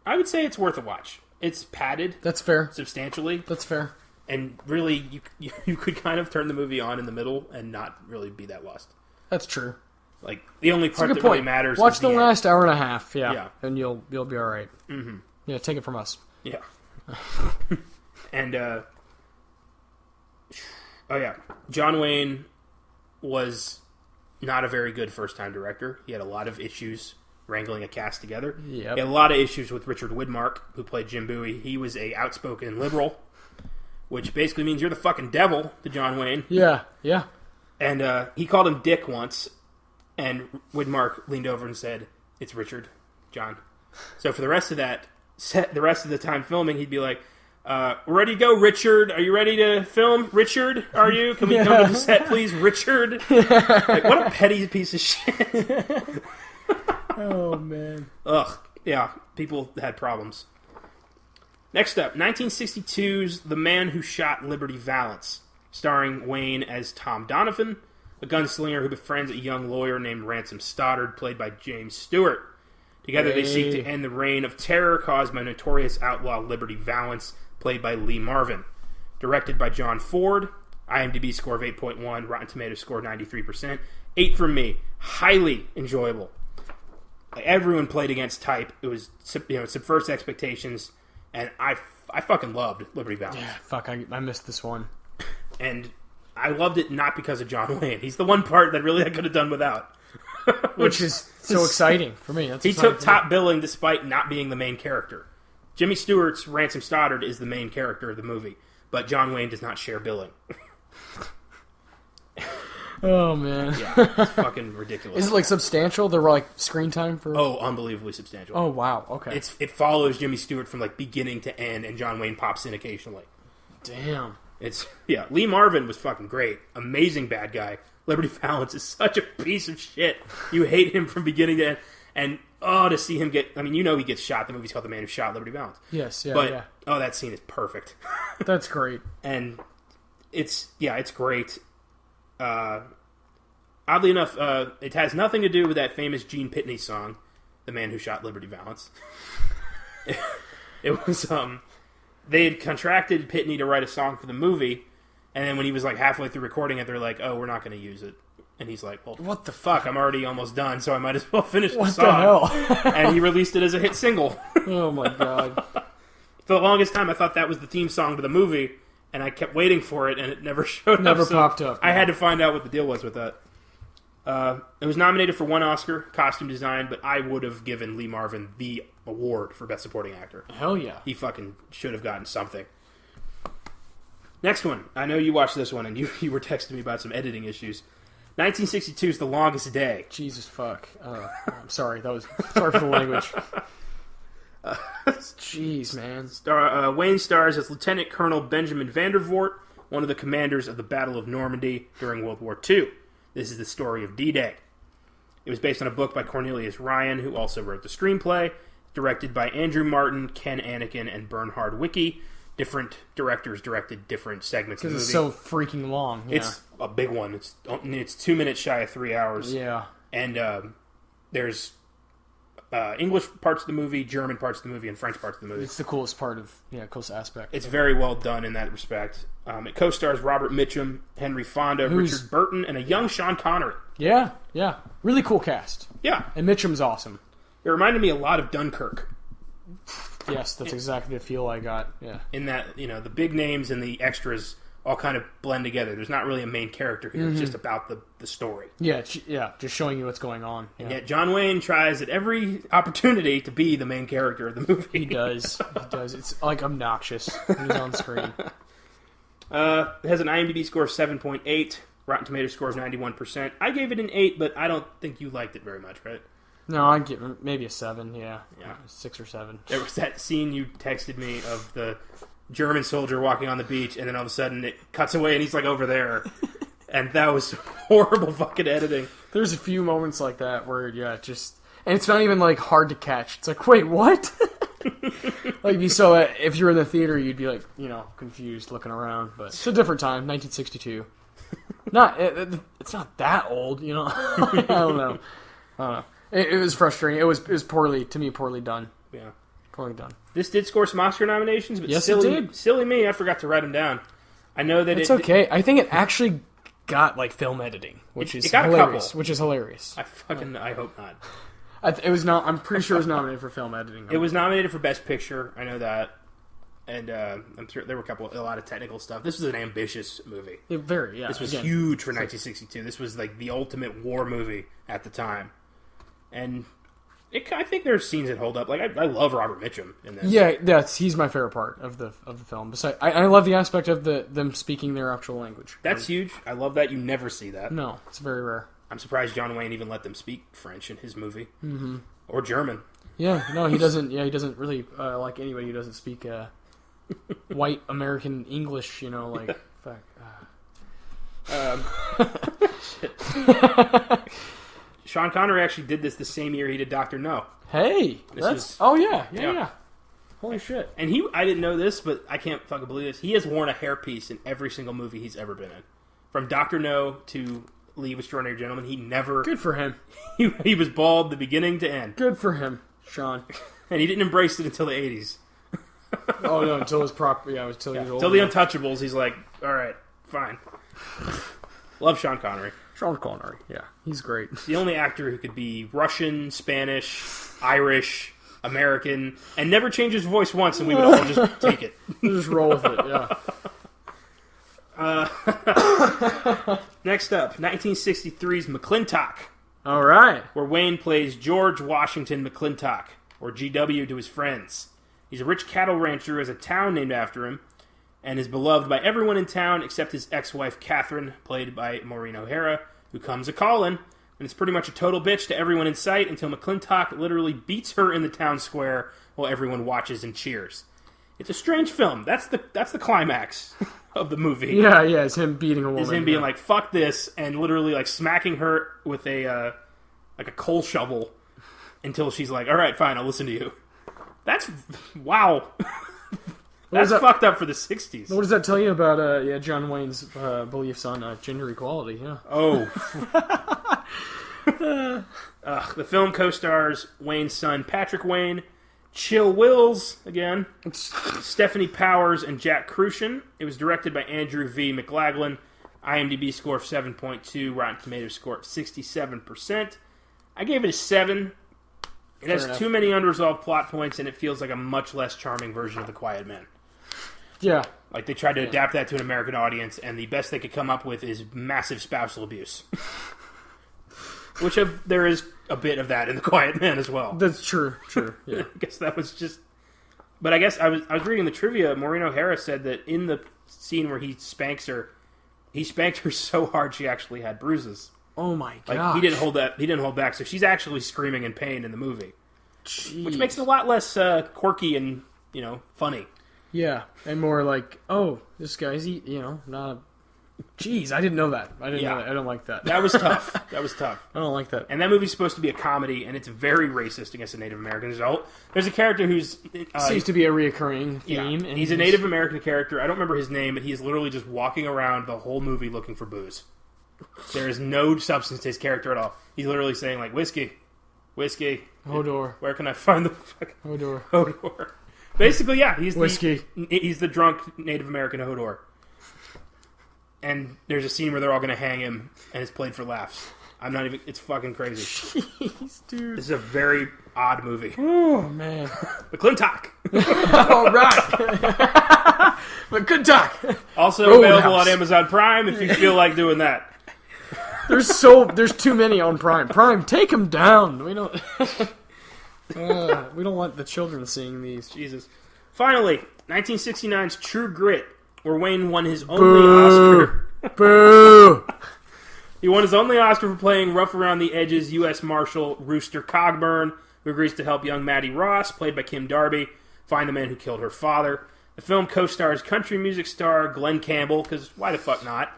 I would say it's worth a watch. It's padded. That's fair. Substantially. That's fair. And really, you could kind of turn the movie on in the middle and not really be that lost. That's true. Like, the only part that really matters Watch is the end. Last hour and a half, and you'll be all right. Mm-hmm. Yeah, take it from us. Yeah. And, John Wayne was not a very good first-time director. He had a lot of issues wrangling a cast together. Yep. He had a lot of issues with Richard Widmark, who played Jim Bowie. He was a outspoken liberal, which basically means you're the fucking devil to John Wayne. Yeah. And he called him Dick once, and Widmark leaned over and said, "It's Richard, John." So for the rest of the time filming, he'd be like, "We're ready to go, Richard. Are you ready to film, Richard? Are you? Can we come to the set, please, Richard?" Like, what a petty piece of shit. Oh, man. Ugh. Yeah, people had problems. Next up, 1962's The Man Who Shot Liberty Valance, starring Wayne as Tom Donovan, a gunslinger who befriends a young lawyer named Ransom Stoddard, played by James Stewart. Together they seek to end the reign of terror caused by notorious outlaw Liberty Valance, played by Lee Marvin. Directed by John Ford. IMDb score of 8.1, Rotten Tomatoes score 93%. 8 from me. Highly enjoyable. Everyone played against type. It was, subverts expectations, and I fucking loved Liberty Valance. Yeah, fuck, I missed this one. And I loved it not because of John Wayne. He's the one part that really I could have done without. Which is so exciting for me. He took top billing despite not being the main character. Jimmy Stewart's Ransom Stoddard is the main character of the movie, but John Wayne does not share billing. Oh, man. Yeah, it's fucking ridiculous. Is it, like, substantial? There were, like, screen time for... Oh, unbelievably substantial. Oh, wow. Okay. It follows Jimmy Stewart from, like, beginning to end, and John Wayne pops in occasionally. Damn. Lee Marvin was fucking great. Amazing bad guy. Liberty Valance is such a piece of shit. You hate him from beginning to end. And, to see him get... I mean, he gets shot. The movie's called The Man Who Shot Liberty Valance. Yes, yeah, but, yeah. That scene is perfect. That's great. And it's great. Oddly enough, it has nothing to do with that famous Gene Pitney song, The Man Who Shot Liberty Valance. It was, they had contracted Pitney to write a song for the movie, and then when he was like halfway through recording it, they're like, "Oh, we're not going to use it." And he's like, "Well, what the fuck? I'm already almost done, so I might as well finish the song." What the hell? And he released it as a hit single. Oh my god. For the longest time, I thought that was the theme song to the movie, and I kept waiting for it, and it never showed up. Never popped up. I had to find out what the deal was with that. It was nominated for 1 Oscar, costume design, but I would have given Lee Marvin the award for Best Supporting Actor. Hell yeah. He fucking should have gotten something. Next one. I know you watched this one, and you were texting me about some editing issues. 1962's The Longest Day. Jesus fuck. I'm sorry. Sorry for the language. Jeez, man. Wayne stars as Lieutenant Colonel Benjamin Vandervoort, one of the commanders of the Battle of Normandy during World War II. This is the story of D-Day. It was based on a book by Cornelius Ryan, who also wrote the screenplay, directed by Andrew Martin, Ken Anakin, and Bernhard Wicki. Different directors directed different segments of the movie. Because it's so freaking long. Yeah. It's a big one. It's 2 minutes shy of 3 hours. Yeah. And there's English parts of the movie, German parts of the movie, and French parts of the movie. It's the coolest coolest aspect. It's very well done in that respect. It co-stars Robert Mitchum, Henry Fonda, Richard Burton, and a young Sean Connery. Yeah. Really cool cast. Yeah. And Mitchum's awesome. It reminded me a lot of Dunkirk. Yes, that's exactly the feel I got. Yeah. In that, the big names and the extras all kind of blend together. There's not really a main character here. Mm-hmm. It's just about the story. Yeah, just showing you what's going on. Yeah. And yet John Wayne tries at every opportunity to be the main character of the movie. He does. It's like obnoxious when he's on screen. It has an IMDb score of 7.8, Rotten Tomatoes score of 91%. I gave it an 8, but I don't think you liked it very much, right? No, I'd give maybe a 7, yeah. 6 or 7. There was that scene you texted me of the German soldier walking on the beach, and then all of a sudden it cuts away and he's like over there. And that was horrible fucking editing. There's a few moments like that where, just... And it's not even, like, hard to catch. It's like, wait, what? Like, you saw it, if you're in the theater, you'd be, like, confused looking around. But it's a different time, 1962. It's not that old, I don't know. It was frustrating. It was poorly done. Yeah. Poorly done. This did score some Oscar nominations, but yes, it did. Silly me, I forgot to write them down. I know that it's okay. I think it actually got, like, film editing, which is hilarious. Which is hilarious. I hope not. It was not. I'm pretty sure it was nominated for film editing. It was nominated for Best Picture. I know that, and I'm sure there were a lot of technical stuff. This was an ambitious movie. This was huge for 1962. This was like the ultimate war movie at the time, and I think there's scenes that hold up. Like I love Robert Mitchum in this. Yeah, he's my favorite part of the film. Besides, I love the aspect of them speaking their actual language. That's huge. I love that. You never see that. No, it's very rare. I'm surprised John Wayne even let them speak French in his movie. Mm-hmm. Or German. Yeah, no, he doesn't. Yeah, he doesn't really like anybody who doesn't speak white American English. Like fuck. Sean Connery actually did this the same year he did Dr. No. Hey, yeah. Holy shit! And I didn't know this, but I can't fucking believe this. He has worn a hairpiece in every single movie he's ever been in, from Dr. No to Leave Extraordinary Gentlemen. He never... Good for him. He was bald the beginning to end. Good for him, Sean. And he didn't embrace it until the 80s. Oh, no, until his proper... Yeah, until he was old. Until the Untouchables, he's like, alright, fine. Love Sean Connery. Sean Connery, yeah. He's great. He's the only actor who could be Russian, Spanish, Irish, American, and never change his voice once, and we would all just take it. Just roll with it, yeah. Next up, 1963's McClintock. All right. Where Wayne plays George Washington McClintock, or GW to his friends. He's a rich cattle rancher who has a town named after him, and is beloved by everyone in town except his ex-wife Catherine, played by Maureen O'Hara, who comes a-callin', and it's pretty much a total bitch to everyone in sight until McClintock literally beats her in the town square while everyone watches and cheers. It's a strange film. That's the climax of the movie. Yeah, it's him beating a woman. It's him being like, fuck this, and literally like smacking her with a coal shovel until she's like, alright, fine, I'll listen to you. That's, wow. That's fucked up for the 60s. What does that tell you about John Wayne's beliefs on gender equality? Yeah. Oh. The film co-stars Wayne's son Patrick Wayne, Chill Wills, again, Stephanie Powers, and Jack Crucian. It was directed by Andrew V. McLaglen. IMDb score of 7.2, Rotten Tomatoes score of 67%. I gave it a 7. It has too many unresolved plot points, and it feels like a much less charming version of The Quiet Man. Yeah. Like, they tried to adapt that to an American audience, and the best they could come up with is massive spousal abuse. There is a bit of that in The Quiet Man as well. That's true, yeah. I guess that was just... But I guess I was reading the trivia. Maureen O'Hara said that in the scene where he spanked her so hard she actually had bruises. Oh my god! Like he didn't hold back. So she's actually screaming in pain in the movie, which makes it a lot less quirky and funny. Yeah, and more like, oh, this guy's not a... Jeez, I didn't know that. I don't like that. That was tough. I don't like that. And that movie's supposed to be a comedy, and it's very racist against the Native Americans. There's a character who's... seems to be a reoccurring theme. Yeah, he's a Native American character. I don't remember his name, but he's literally just walking around the whole movie looking for booze. There is no substance to his character at all. He's literally saying, like, whiskey. Hodor. Where can I find the fucking... Hodor. Basically, yeah, he's whiskey. He's the drunk Native American Hodor. And there's a scene where they're all going to hang him, and it's played for laughs. I'm not even... It's fucking crazy. Jeez, dude. This is a very odd movie. Oh, man. McClintock. All right. McClintock. Also available on Amazon Prime if you feel like doing that. There's too many on Prime. Prime, take them down. We don't... we don't want the children seeing these. Jesus. Finally, 1969's True Grit, where Wayne won his only Oscar. Boo! He won his only Oscar for playing rough around the edges U.S. Marshal Rooster Cogburn, who agrees to help young Maddie Ross, played by Kim Darby, find the man who killed her father. The film co-stars country music star Glenn Campbell, because why the fuck not?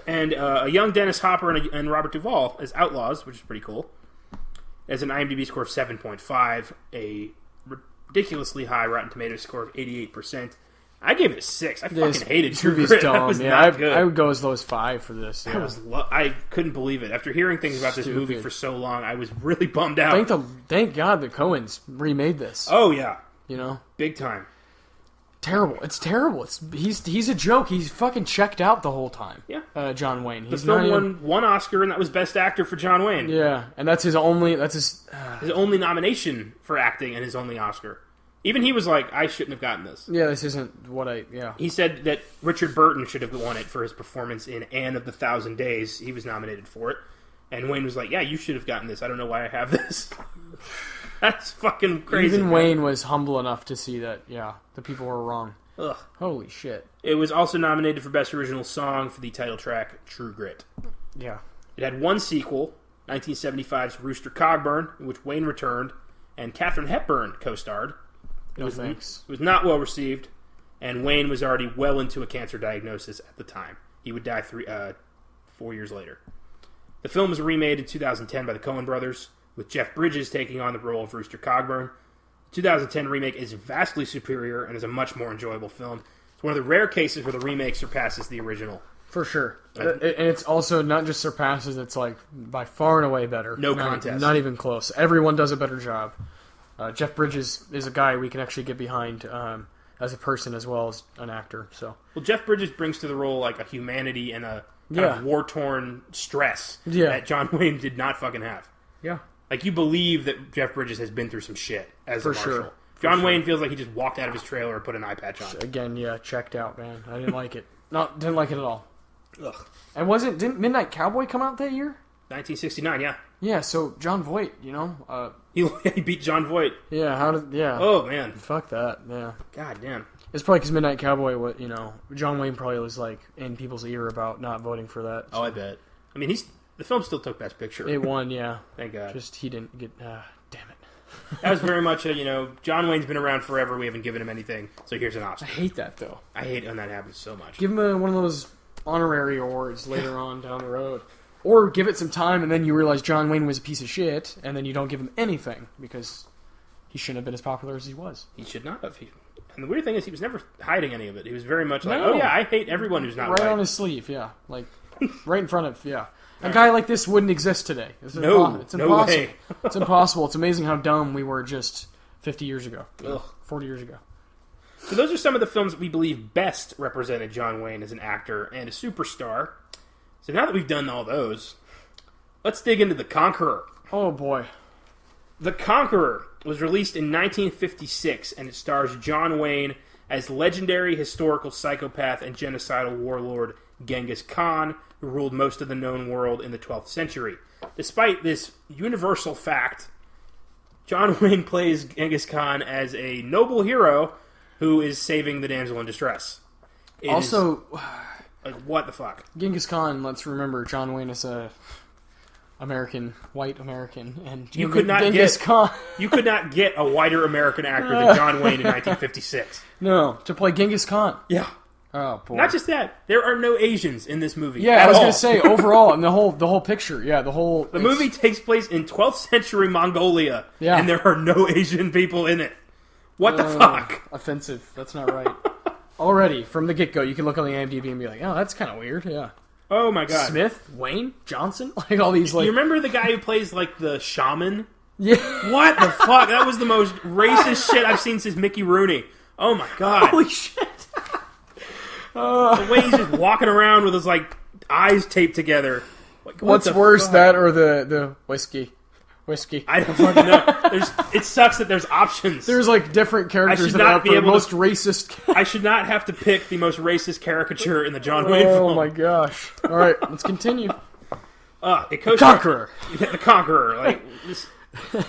And a young Dennis Hopper and Robert Duvall as outlaws, which is pretty cool. It has an IMDb score of 7.5, a ridiculously high Rotten Tomatoes score of 88%. I gave it a 6. I fucking hated True Grit. That was not good. I would go as low as 5 for this. Yeah. I couldn't believe it. After hearing things about this movie for so long, I was really bummed out. Thank God the Coens remade this. Oh, yeah. You know? Big time. Terrible. It's terrible. He's a joke. He's fucking checked out the whole time. Yeah. John Wayne. The film won one Oscar, and that was Best Actor for John Wayne. Yeah, and that's his only nomination for acting and his only Oscar. Even he was like, I shouldn't have gotten this. Yeah, this isn't what He said that Richard Burton should have won it for his performance in Anne of the Thousand Days. He was nominated for it. And Wayne was like, yeah, you should have gotten this. I don't know why I have this. That's fucking crazy. Even Wayne was humble enough to see that, the people were wrong. Ugh. Holy shit. It was also nominated for Best Original Song for the title track, True Grit. Yeah. It had one sequel, 1975's Rooster Cogburn, in which Wayne returned, and Katharine Hepburn co-starred. It was not well received, and Wayne was already well into a cancer diagnosis at the time. He would die 4 years later. The film was remade in 2010 by the Coen brothers, with Jeff Bridges taking on the role of Rooster Cogburn. The 2010 remake is vastly superior and is a much more enjoyable film. It's one of the rare cases where the remake surpasses the original. For sure. And it's also not just surpasses, it's like by far and away better. No contest. Not even close. Everyone does a better job. Jeff Bridges is a guy we can actually get behind as a person as well as an actor. So, well, Jeff Bridges brings to the role like a humanity and a kind of war-torn stress that John Wayne did not fucking have. Yeah. Like, you believe that Jeff Bridges has been through some shit as a marshal. Sure. John Wayne feels like he just walked out of his trailer and put an eye patch on. Again, checked out, man. I didn't like it. Didn't like it at all. Ugh. And didn't Midnight Cowboy come out that year? 1969, yeah. Yeah, so John Voight, he beat John Voight. Yeah. Oh, man. Fuck that, yeah. God damn. It's probably because Midnight Cowboy, John Wayne probably was, like, in people's ear about not voting for that. So. Oh, I bet. I mean, the film still took Best Picture. It won, yeah. Thank God. Just, he didn't get, damn it. That was very much John Wayne's been around forever, we haven't given him anything, so here's an Oscar. I hate that, though. I hate when that happens so much. Give him one of those honorary awards later on down the road. Or give it some time, and then you realize John Wayne was a piece of shit, and then you don't give him anything, because he shouldn't have been as popular as he was. He should not have. And the weird thing is, he was never hiding any of it. He was very much like, oh yeah, I hate everyone who's not white. Right on his sleeve, yeah. Like, right in front of, yeah. A guy like this wouldn't exist today. It's impossible. No way. It's impossible. It's amazing how dumb we were just 50 years ago. Ugh. 40 years ago. So those are some of the films that we believe best represented John Wayne as an actor and a superstar. So now that we've done all those, let's dig into The Conqueror. Oh, boy. The Conqueror was released in 1956, and it stars John Wayne as legendary historical psychopath and genocidal warlord Genghis Khan, who ruled most of the known world in the 12th century. Despite this universal fact, John Wayne plays Genghis Khan as a noble hero who is saving the damsel in distress. Like, what the fuck? Genghis Khan, let's remember, John Wayne is a white American, and you could not get a whiter American actor than John Wayne in 1956. No, to play Genghis Khan. Yeah. Oh boy. Not just that, there are no Asians in this movie. Yeah, I was going to say overall, and the whole picture. Yeah, the movie takes place in 12th century Mongolia, and there are no Asian people in it. What the fuck? Offensive. That's not right. Already, from the get-go, you can look on the IMDb and be like, oh, that's kind of weird, yeah. Oh my god. Smith? Wayne? Johnson? Like all these, like... You remember the guy who plays, like, the shaman? Yeah. What the fuck? That was the most racist shit I've seen since Mickey Rooney. Oh my god. Holy shit. The way he's just walking around with his, like, eyes taped together. Like, what's worse, that or the whiskey? Whiskey. I don't fucking know. It sucks that there's options. There's like different characters that are the most racist. I should not have to pick the most racist caricature in the John Wayne film. Oh my gosh. All right, let's continue. The Conqueror. The Conqueror. Like,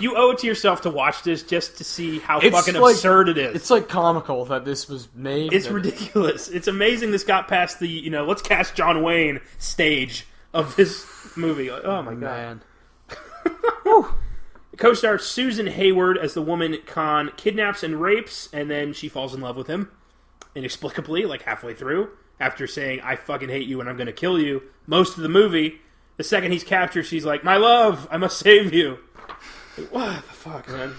you owe it to yourself to watch this just to see how fucking absurd it is. It's like comical that this was made. It's ridiculous. It's amazing this got past the, let's cast John Wayne stage of this movie. Oh my god. Man. Co-star Susan Hayward as the woman Khan kidnaps and rapes, and then she falls in love with him inexplicably, like halfway through, after saying, I fucking hate you and I'm going to kill you. Most of the movie, the second he's captured, she's like, my love, I must save you. Like, what the fuck, man?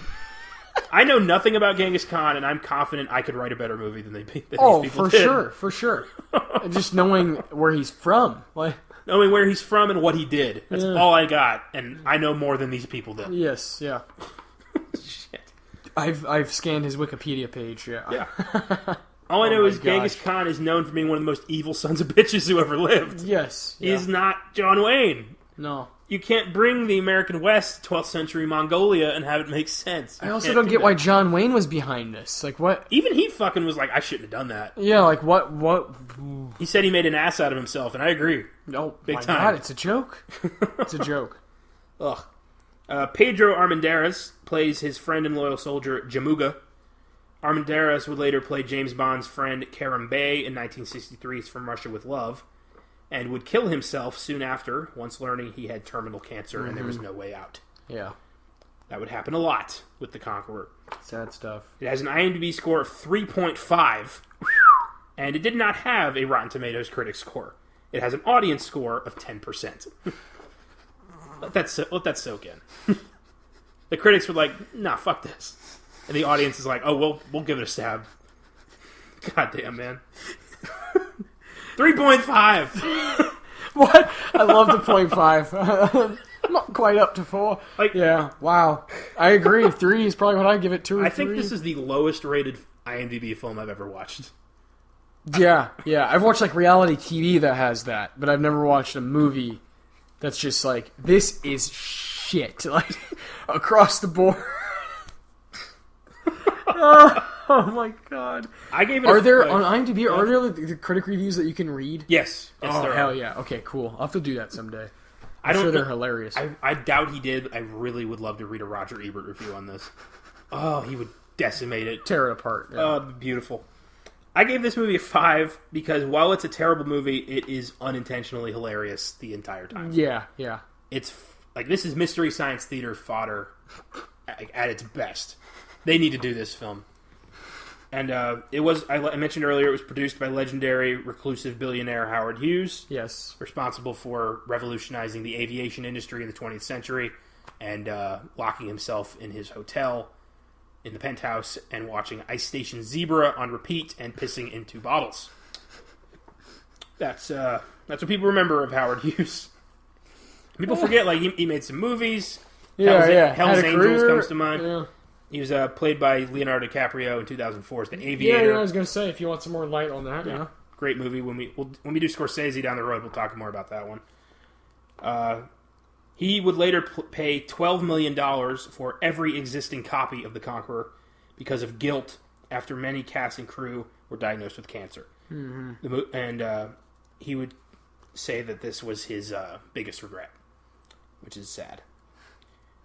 I know nothing about Genghis Khan, and I'm confident I could write a better movie than these people did. For sure. And just knowing where he's from. Like, knowing where he's from and what he did. That's all I got, and I know more than these people did. Yes, yeah. Shit. I've scanned his Wikipedia page, yeah. Yeah. All I know is Genghis Khan is known for being one of the most evil sons of bitches who ever lived. Yes. Yeah. He's not John Wayne. No. You can't bring the American West to 12th century Mongolia and have it make sense. I also don't get why John Wayne was behind this. Like, what? Even he fucking was like, I shouldn't have done that. Yeah, like, what? He said he made an ass out of himself, and I agree. No, big time. God, it's a joke. It's a joke. Ugh. Pedro Armendariz plays his friend and loyal soldier, Jamuga. Armendariz would later play James Bond's friend, Karim Bey, in 1963's From Russia with Love, and would kill himself soon after, once learning he had terminal cancer and there was no way out. Yeah. That would happen a lot with The Conqueror. Sad stuff. It has an IMDb score of 3.5, and it did not have a Rotten Tomatoes critic score. It has an audience score of 10%. Let that soak in. The critics were like, nah, fuck this. And the audience is like, oh, we'll give it a stab. God damn, man. 3.5. What? I love the 0.5. Not quite up to 4. Like, yeah, wow. I agree. 3 is probably what I'd give it, 2 or 3. I think this is the lowest rated IMDb film I've ever watched. Yeah. I've watched like reality TV that has that, but I've never watched a movie that's just like, this is shit. Like, across the board. Oh my god! I gave it. On IMDb? Are there the critic reviews that you can read? Yes. Oh hell yeah! Okay, cool. I'll have to do that someday. I'm sure they're hilarious. I doubt he did. I really would love to read a Roger Ebert review on this. Oh, he would decimate it, tear it apart. Yeah. Oh, beautiful. I gave this movie a 5 because while it's a terrible movie, it is unintentionally hilarious the entire time. Yeah. It's like this is Mystery Science Theater fodder at its best. They need to do this film. And it was, I mentioned earlier, it was produced by legendary reclusive billionaire Howard Hughes. Yes. Responsible for revolutionizing the aviation industry in the 20th century and locking himself in his hotel in the penthouse and watching Ice Station Zebra on repeat and pissing into bottles. That's what people remember of Howard Hughes. People forget, like, he made some movies. Hell's Angels comes to mind. Yeah. He was played by Leonardo DiCaprio in 2004 as The Aviator. Yeah, I was going to say, if you want some more light on that. Yeah. Great movie. When we do Scorsese down the road, we'll talk more about that one. He would later pay $12 million for every existing copy of The Conqueror because of guilt after many cast and crew were diagnosed with cancer. Mm-hmm. And he would say that this was his biggest regret, which is sad.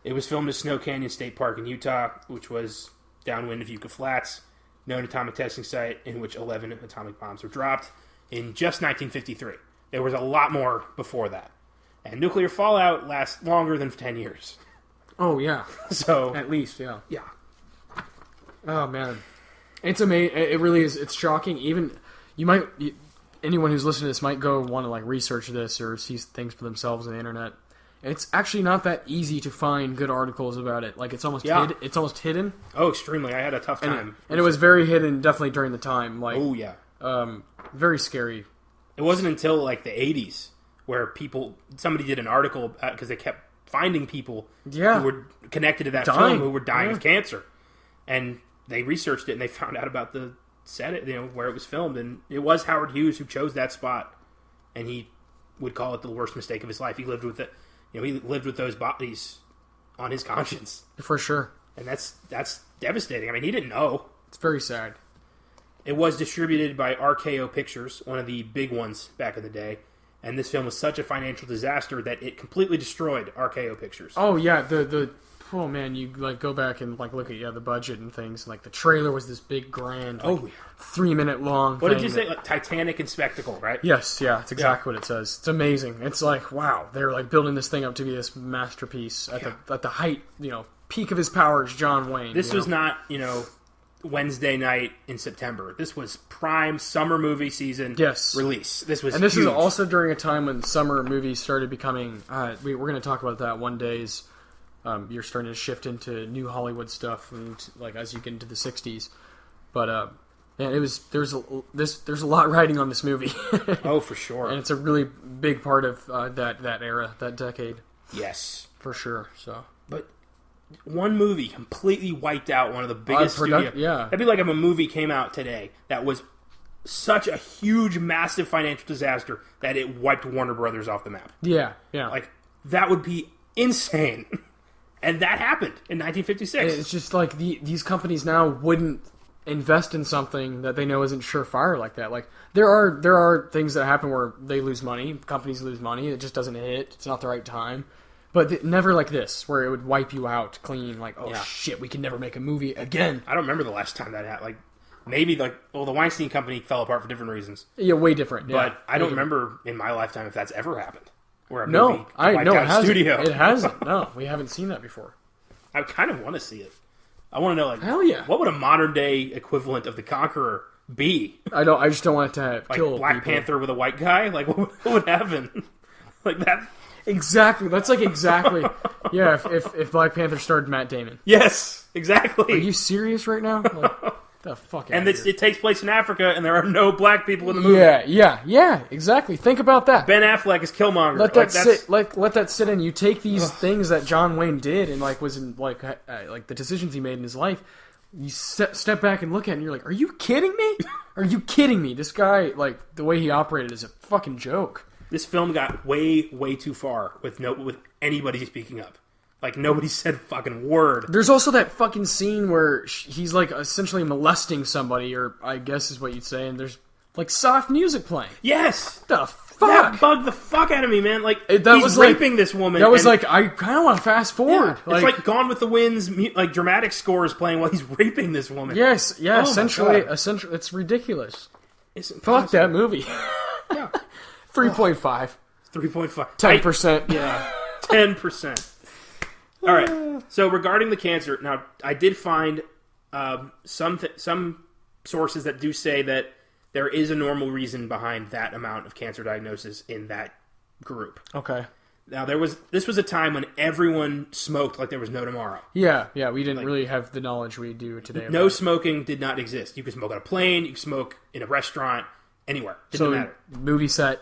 It was filmed at Snow Canyon State Park in Utah, which was downwind of Yucca Flats, known atomic testing site in which 11 atomic bombs were dropped in just 1953. There was a lot more before that. And nuclear fallout lasts longer than 10 years. Oh, yeah. So at least, yeah. Yeah. Oh, man. It's amazing. It really is. It's shocking. Even, anyone who's listening to this might go want to, like, research this or see things for themselves on the internet. It's actually not that easy to find good articles about it. Like, it's almost hidden. Oh, extremely. I had a tough time. And it was very hidden, definitely during the time. Like, oh, yeah. Very scary. It wasn't until, like, the 80s where somebody did an article because they kept finding people who were connected to that film who were dying of cancer. And they researched it and they found out about the set, where it was filmed. And it was Howard Hughes who chose that spot. And he would call it the worst mistake of his life. He lived with it. He lived with those bodies on his conscience. For sure. And that's devastating. I mean, he didn't know. It's very sad. It was distributed by RKO Pictures, one of the big ones back in the day. And this film was such a financial disaster that it completely destroyed RKO Pictures. Oh, yeah. The oh man, you like go back and like look at the budget and things. Like the trailer was this big grand, 3-minute long. What did you say? Like Titanic and spectacle, right? Yes, yeah, it's exactly what it says. It's amazing. It's like wow, they're like building this thing up to be this masterpiece at the height, peak of his powers. John Wayne. This was not Wednesday night in September. This was prime summer movie season release. This was huge. Is also during a time when summer movies started becoming. We're going to talk about that one days. You're starting to shift into new Hollywood stuff, and like as you get into the '60s. But man, there's a lot riding on this movie. Oh, for sure. And it's a really big part of that era, that decade. Yes, for sure. So, but one movie completely wiped out one of the biggest studios. Yeah, that'd be like if a movie came out today that was such a huge, massive financial disaster that it wiped Warner Brothers off the map. Yeah. Like that would be insane. And that happened in 1956. It's just like these companies now wouldn't invest in something that they know isn't surefire like that. Like there are things that happen where they lose money, companies lose money, it just doesn't hit, it's not the right time. But never like this, where it would wipe you out clean, like, shit, we can never make a movie again. I don't remember the last time that happened. Like, maybe, the Weinstein Company fell apart for different reasons. Yeah, way different. But I don't remember in my lifetime if that's ever happened. Where a no, movie wiped out a studio. It hasn't. No, we haven't seen that before. I kind of want to see it. I want to know, like, hell yeah, what would a modern day equivalent of the Conqueror be? I just don't want it to kill like Black Panther with a white guy. Like, what would happen? Like that. Exactly. That's like exactly. Yeah, if Black Panther starred Matt Damon. Yes, exactly. Are you serious right now? Like, the fuck. And it takes place in Africa, and there are no black people in the movie. Yeah. Exactly. Think about that. Ben Affleck is Killmonger. Let that sit. Let that sit in. You take these things that John Wayne did, and was in like the decisions he made in his life. You step back and look at it, and you're like, "Are you kidding me? Are you kidding me? This guy, like the way he operated, is a fucking joke." This film got way, way too far with anybody speaking up. Like, nobody said fucking word. There's also that fucking scene where he's, like, essentially molesting somebody, or I guess is what you'd say, and there's, like, soft music playing. Yes! The fuck? That bugged the fuck out of me, man. Like, he's raping this woman. That was like, I kind of want to fast forward. Yeah, it's like Gone with the Wind's, like, dramatic score is playing while he's raping this woman. Yes, essentially, it's ridiculous. Fuck that movie. Yeah. 3.5. 3.5. 10%. Yeah. 10%. All right. So regarding the cancer, now I did find some sources that do say that there is a normal reason behind that amount of cancer diagnosis in that group. Okay. Now this was a time when everyone smoked like there was no tomorrow. Yeah. We didn't really have the knowledge we do today. No smoking did not exist. You could smoke on a plane. You could smoke in a restaurant. Anywhere. Didn't matter. Movie set,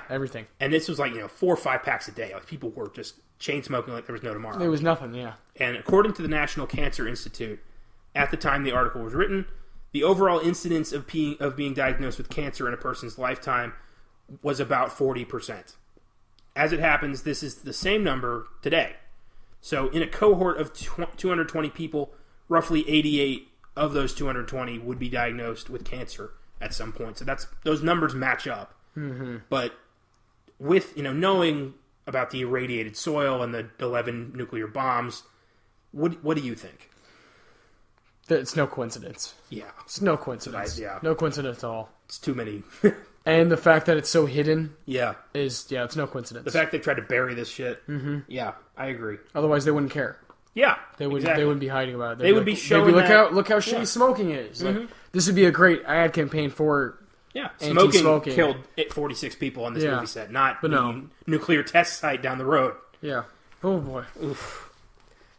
everything. And this was like, 4 or 5 packs a day. Like, people were just chain smoking like there was no tomorrow. There was nothing, yeah. And according to the National Cancer Institute, at the time the article was written, the overall incidence of being diagnosed with cancer in a person's lifetime was about 40%. As it happens, this is the same number today. So in a cohort of 220 people, roughly 88 of those 220 would be diagnosed with cancer at some point. So those numbers match up. Mm-hmm. But with, knowing about the irradiated soil and the 11 nuclear bombs, what do you think? It's no coincidence. Yeah. It's no coincidence. Yeah. No coincidence at all. It's too many. And the fact that it's so hidden it's no coincidence. The fact they tried to bury this shit. Mm-hmm. Yeah, I agree. Otherwise they wouldn't care. Yeah, they wouldn't be hiding about it. They would be showing look how shitty smoking is. Mm-hmm. Like, this would be a great ad campaign for smoking killed 46 people on this movie set, not the nuclear test site down the road. Yeah. Oh boy. Oof.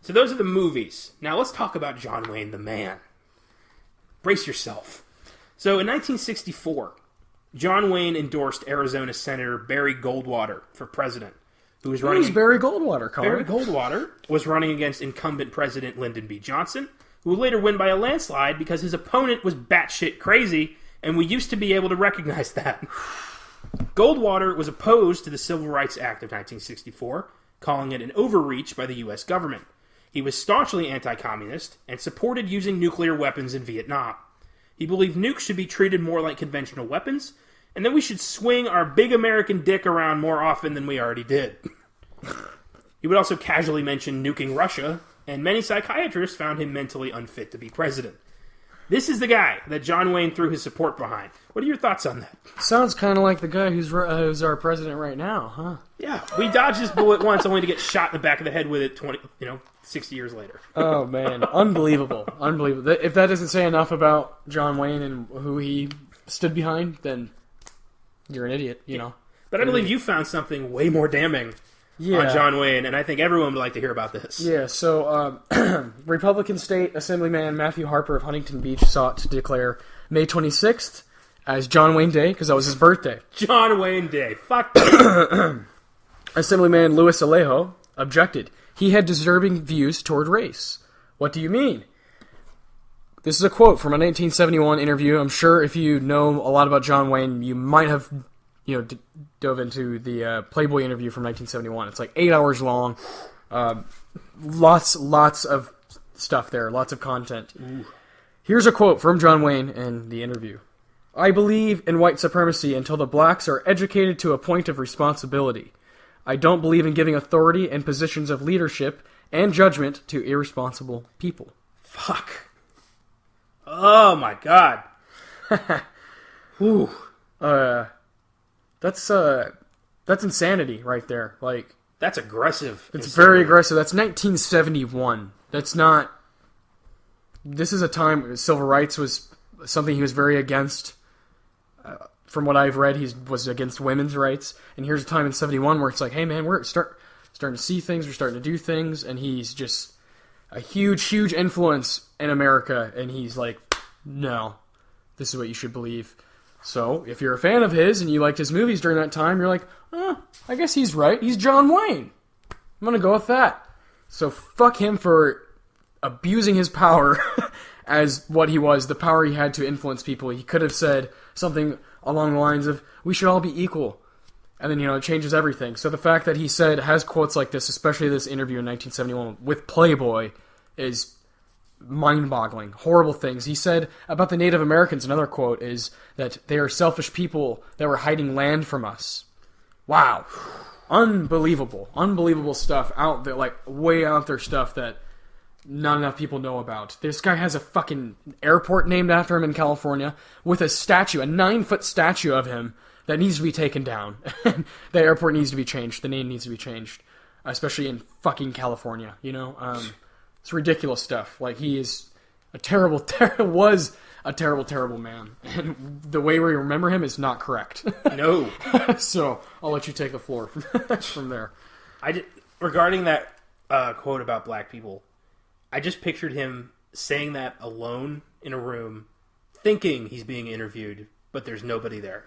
So those are the movies. Now let's talk about John Wayne, the man. Brace yourself. So in 1964, John Wayne endorsed Arizona Senator Barry Goldwater for president. Who's Barry Goldwater, Colin? Barry Goldwater was running against incumbent President Lyndon B. Johnson, who would later win by a landslide because his opponent was batshit crazy, and we used to be able to recognize that. Goldwater was opposed to the Civil Rights Act of 1964, calling it an overreach by the U.S. government. He was staunchly anti-communist and supported using nuclear weapons in Vietnam. He believed nukes should be treated more like conventional weapons, and then we should swing our big American dick around more often than we already did. He would also casually mention nuking Russia and many psychiatrists found him mentally unfit to be president. This is the guy that John Wayne threw his support behind. What are your thoughts on that? Sounds kind of like the guy who's our president right now, huh? Yeah, we dodged this bullet once only to get shot in the back of the head with it 60 years later. Oh, man. Unbelievable. Unbelievable. If that doesn't say enough about John Wayne and who he stood behind, then you're an idiot, you know. But I believe you found something way more damning on John Wayne, and I think everyone would like to hear about this. Yeah, so Republican State Assemblyman Matthew Harper of Huntington Beach sought to declare May 26th as John Wayne Day, because that was his birthday. John Wayne Day. Fuck that. Assemblyman Luis Alejo objected. He had disturbing views toward race. What do you mean? This is a quote from a 1971 interview. I'm sure if you know a lot about John Wayne, you might have dove into the Playboy interview from 1971. It's like 8 hours long. Lots of stuff there. Lots of content. Ooh. Here's a quote from John Wayne in the interview. I believe in white supremacy until the blacks are educated to a point of responsibility. I don't believe in giving authority and positions of leadership and judgment to irresponsible people. Fuck. Oh my god. Ooh. That's insanity right there. Like, that's aggressive. It's very aggressive. That's 1971. That's not. This is a time civil rights was something he was very against. From what I've read, he was against women's rights. And here's a time in 71 where it's like, hey man, we're starting to see things, we're starting to do things, and he's just a huge influence in America. And he's like, no, this is what you should believe. So, if you're a fan of his and you liked his movies during that time, you're like, I guess he's right. He's John Wayne. I'm going to go with that. So, fuck him for abusing his power as what he was, the power he had to influence people. He could have said something along the lines of, we should all be equal. And then, it changes everything. So, the fact that he has quotes like this, especially this interview in 1971 with Playboy, is mind-boggling, horrible things. He said about the Native Americans, another quote, is that they are selfish people that were hiding land from us. Wow. Unbelievable stuff out there, like way out there stuff that not enough people know about. This guy has a fucking airport named after him in California with a statue, a 9-foot statue of him that needs to be taken down. The airport needs to be changed. The name needs to be changed, especially in fucking California, It's ridiculous stuff. Like, he is was a terrible man. And the way we remember him is not correct. No. So, I'll let you take the floor from there. Regarding that quote about black people, I just pictured him saying that alone in a room, thinking he's being interviewed, but there's nobody there.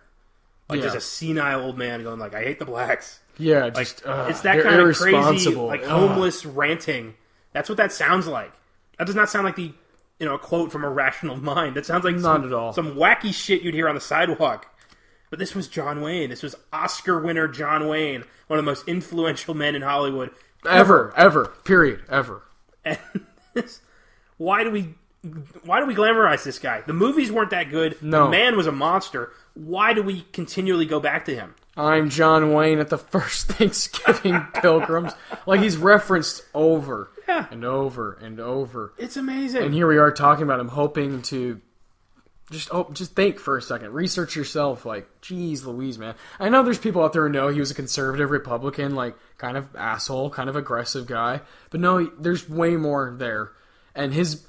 Like, just a senile old man going like, I hate the blacks. Yeah, just... it's that kind of crazy, like, homeless ranting. That's what that sounds like. That does not sound like a quote from a rational mind. That sounds like not at all. Some wacky shit you'd hear on the sidewalk. But this was John Wayne. This was Oscar winner John Wayne, one of the most influential men in Hollywood ever. Period. Ever. And why do we glamorize this guy? The movies weren't that good. No. The man was a monster. Why do we continually go back to him? I'm John Wayne at the first Thanksgiving pilgrims. Like, he's referenced over and over and over. It's amazing. And here we are talking about him, hoping to just think for a second. Research yourself. Like, geez Louise, man. I know there's people out there who know he was a conservative Republican, like, kind of asshole, kind of aggressive guy. But no, there's way more there. And his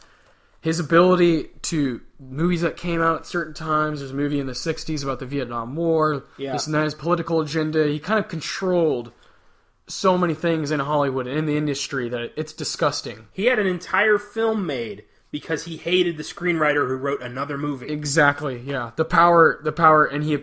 ability to... movies that came out at certain times. There's a movie in the 60s about the Vietnam War. Yeah. This and that, his political agenda. He kind of controlled so many things in Hollywood and in the industry that it's disgusting. He had an entire film made because he hated the screenwriter who wrote another movie. Exactly, yeah. The power, and he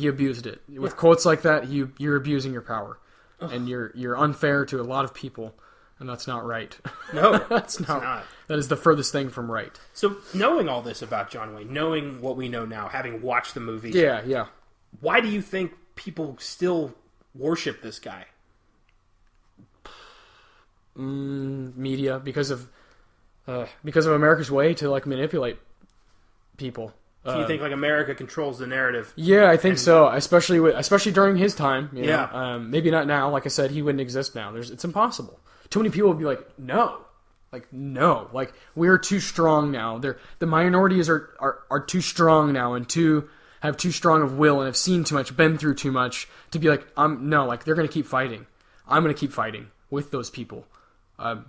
abused it. With quotes like that, you're abusing your power. Ugh. And you're unfair to a lot of people. And that's not right. No, that's not. That is the furthest thing from right. So, knowing all this about John Wayne, knowing what we know now, having watched the movies... Yeah. Why do you think people still worship this guy? Media, because of America's way to, like, manipulate people. So you think, like, America controls the narrative? Yeah, I think so. Especially during his time. You know? Maybe not now. Like I said, he wouldn't exist now. It's impossible. Too many people would be like, no, Like, no. Like, we're too strong now. The minorities are too strong now and have too strong of will and have seen too much, been through too much to be like, no, like, they're going to keep fighting. I'm going to keep fighting with those people.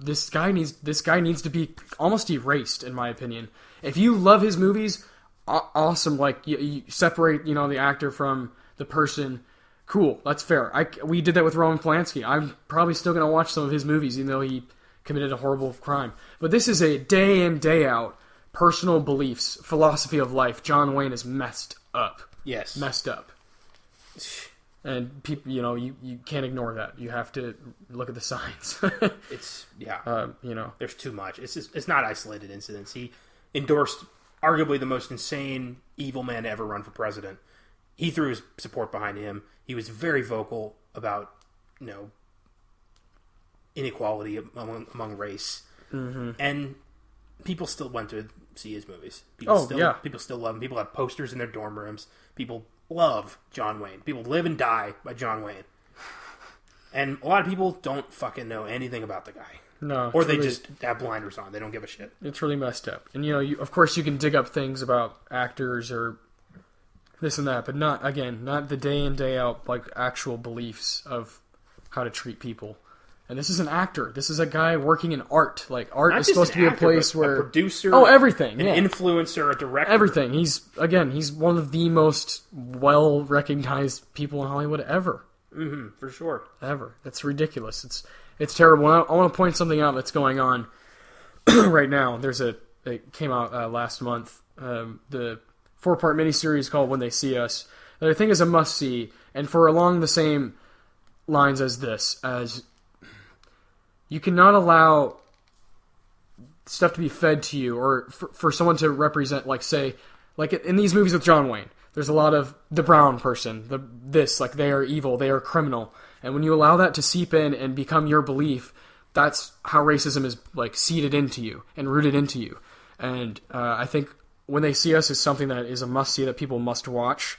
This guy needs to be almost erased, in my opinion. If you love his movies, awesome. Like, you separate, the actor from the person. Cool, that's fair. We did that with Roman Polanski. I'm probably still going to watch some of his movies, even though he committed a horrible crime. But this is a day in, day out personal beliefs, philosophy of life. John Wayne is messed up. Yes. Messed up. And people, you can't ignore that. You have to look at the signs. It's, there's too much. It's not isolated incidents. He endorsed arguably the most insane evil man to ever run for president. He threw his support behind him. He was very vocal about, inequality among race. Mm-hmm. And people still went to see his movies. People still love him. People have posters in their dorm rooms. People love John Wayne. People live and die by John Wayne. And a lot of people don't fucking know anything about the guy. No. Or they just have blinders on. They don't give a shit. It's really messed up. And, of course you can dig up things about actors or this and that, but not the day in, day out, like, actual beliefs of how to treat people. And this is an actor. This is a guy working in art. Like, art is supposed to be a place where... a producer. Oh, everything. An influencer, a director. Everything. He's one of the most well-recognized people in Hollywood ever. Mm-hmm, for sure. Ever. That's ridiculous. It's terrible. And I want to point something out that's going on right now. It came out last month. The 4-part miniseries called When They See Us, that I think is a must-see. And for along the same lines as this, as... You cannot allow stuff to be fed to you, or for someone to represent, like, say, like in these movies with John Wayne, there's a lot of the brown person, like, they are evil, they are criminal. And when you allow that to seep in and become your belief, that's how racism is, like, seeded into you and rooted into you. And I think When They See Us is something that is a must-see that people must watch,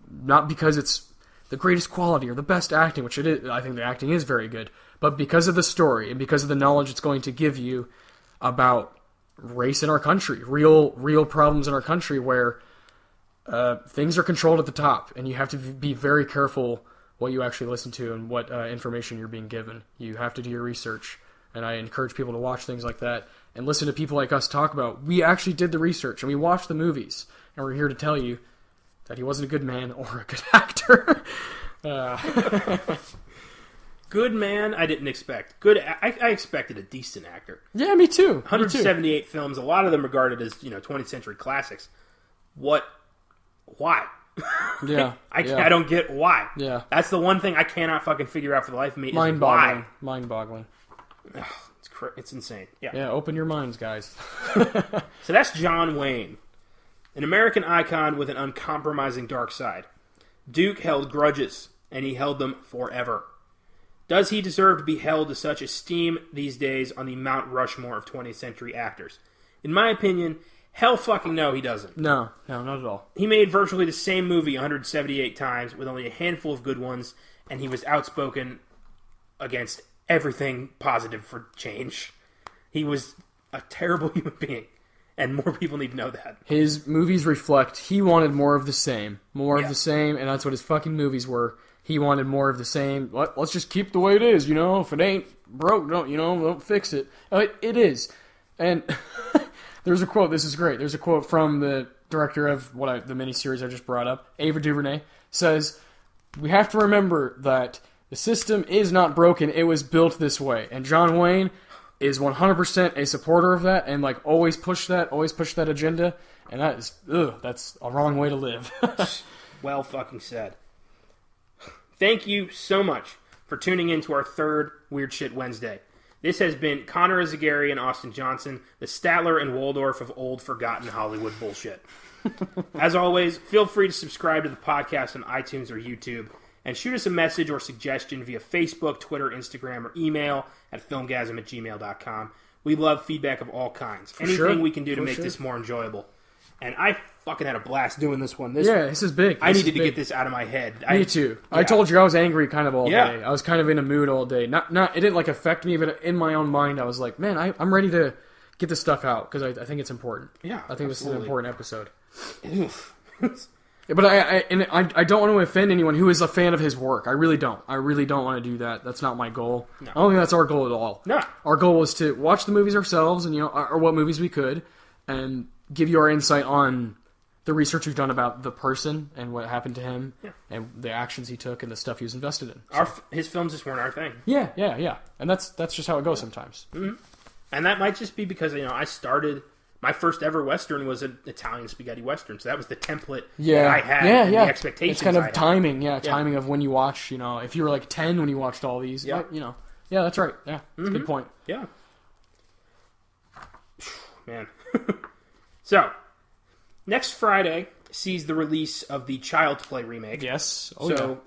not because it's the greatest quality or the best acting, which it is. I think the acting is very good, but because of the story and because of the knowledge it's going to give you about race in our country, real problems in our country where things are controlled at the top, and you have to be very careful what you actually listen to and what information you're being given. You have to do your research, and I encourage people to watch things like that and listen to people like us talk about. We actually did the research, and we watched the movies, and we're here to tell you that he wasn't a good man or a good actor. Good man, I didn't expect. Good, I expected a decent actor. Yeah, me too. 178 films, a lot of them regarded as 20th century classics. Why? Yeah, I don't get why. Yeah, that's the one thing I cannot fucking figure out for the life of me. Mind-boggling. Mind-boggling. It's insane. Yeah. Open your minds, guys. So that's John Wayne, an American icon with an uncompromising dark side. Duke held grudges, and he held them forever. Does he deserve to be held to such esteem these days on the Mount Rushmore of 20th century actors? In my opinion, hell fucking no, he doesn't. No, not at all. He made virtually the same movie 178 times with only a handful of good ones, and he was outspoken against everything positive for change. He was a terrible human being, and more people need to know that. His movies reflect he wanted more of the same. Of the same, and that's what his fucking movies were. He wanted more of the same. Let's just keep the way it is, If it ain't broke, don't fix it. It is. And there's a quote. This is great. There's a quote from the director of the miniseries I just brought up. Ava DuVernay says, "We have to remember that the system is not broken. It was built this way." And John Wayne is 100% a supporter of that, and always push that agenda. And that's a wrong way to live. Well fucking said. Thank you so much for tuning in to our third Weird Shit Wednesday. This has been Connor Eyzaguirre and Austin Johnson, the Statler and Waldorf of old forgotten Hollywood bullshit. As always, feel free to subscribe to the podcast on iTunes or YouTube, and shoot us a message or suggestion via Facebook, Twitter, Instagram, or email at filmgazm@gmail.com. We love feedback of all kinds. Anything we can do to make this more enjoyable. And I fucking had a blast doing this one. This is big. I needed to get this out of my head. Me too. Yeah. I told you I was angry kind of all day. I was kind of in a mood all day. Not it didn't like affect me, but in my own mind I was like, man, I'm ready to get this stuff out because I think it's important. Yeah, I think this is an important episode. Yeah, but I don't want to offend anyone who is a fan of his work. I really don't. I really don't want to do that. That's not my goal. No. I don't think that's our goal at all. No. Our goal was to watch the movies ourselves and or what movies we could, and give you our insight on the research we've done about the person and what happened to him, and the actions he took and the stuff he was invested in. So. His films just weren't our thing. Yeah, and that's just how it goes sometimes. Mm-hmm. And that might just be because I started. My first ever Western was an Italian spaghetti Western, so that was the template that I had and the expectations. It's kind of timing, timing of when you watch. If you were like 10 when you watched all these, that's right. Yeah, that's a good point. Yeah, man. So, next Friday sees the release of the Child's Play remake. Yes.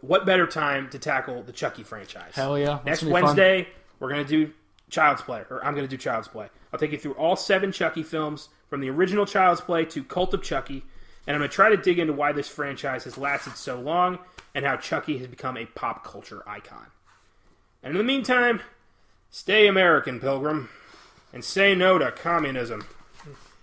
What better time to tackle the Chucky franchise? Hell yeah! Next Wednesday, we're gonna do Child's Play, or I'm gonna do Child's Play. I'll take you through all 7 Chucky films, from the original Child's Play to Cult of Chucky, and I'm going to try to dig into why this franchise has lasted so long, and how Chucky has become a pop culture icon. And in the meantime, stay American, Pilgrim, and say no to communism.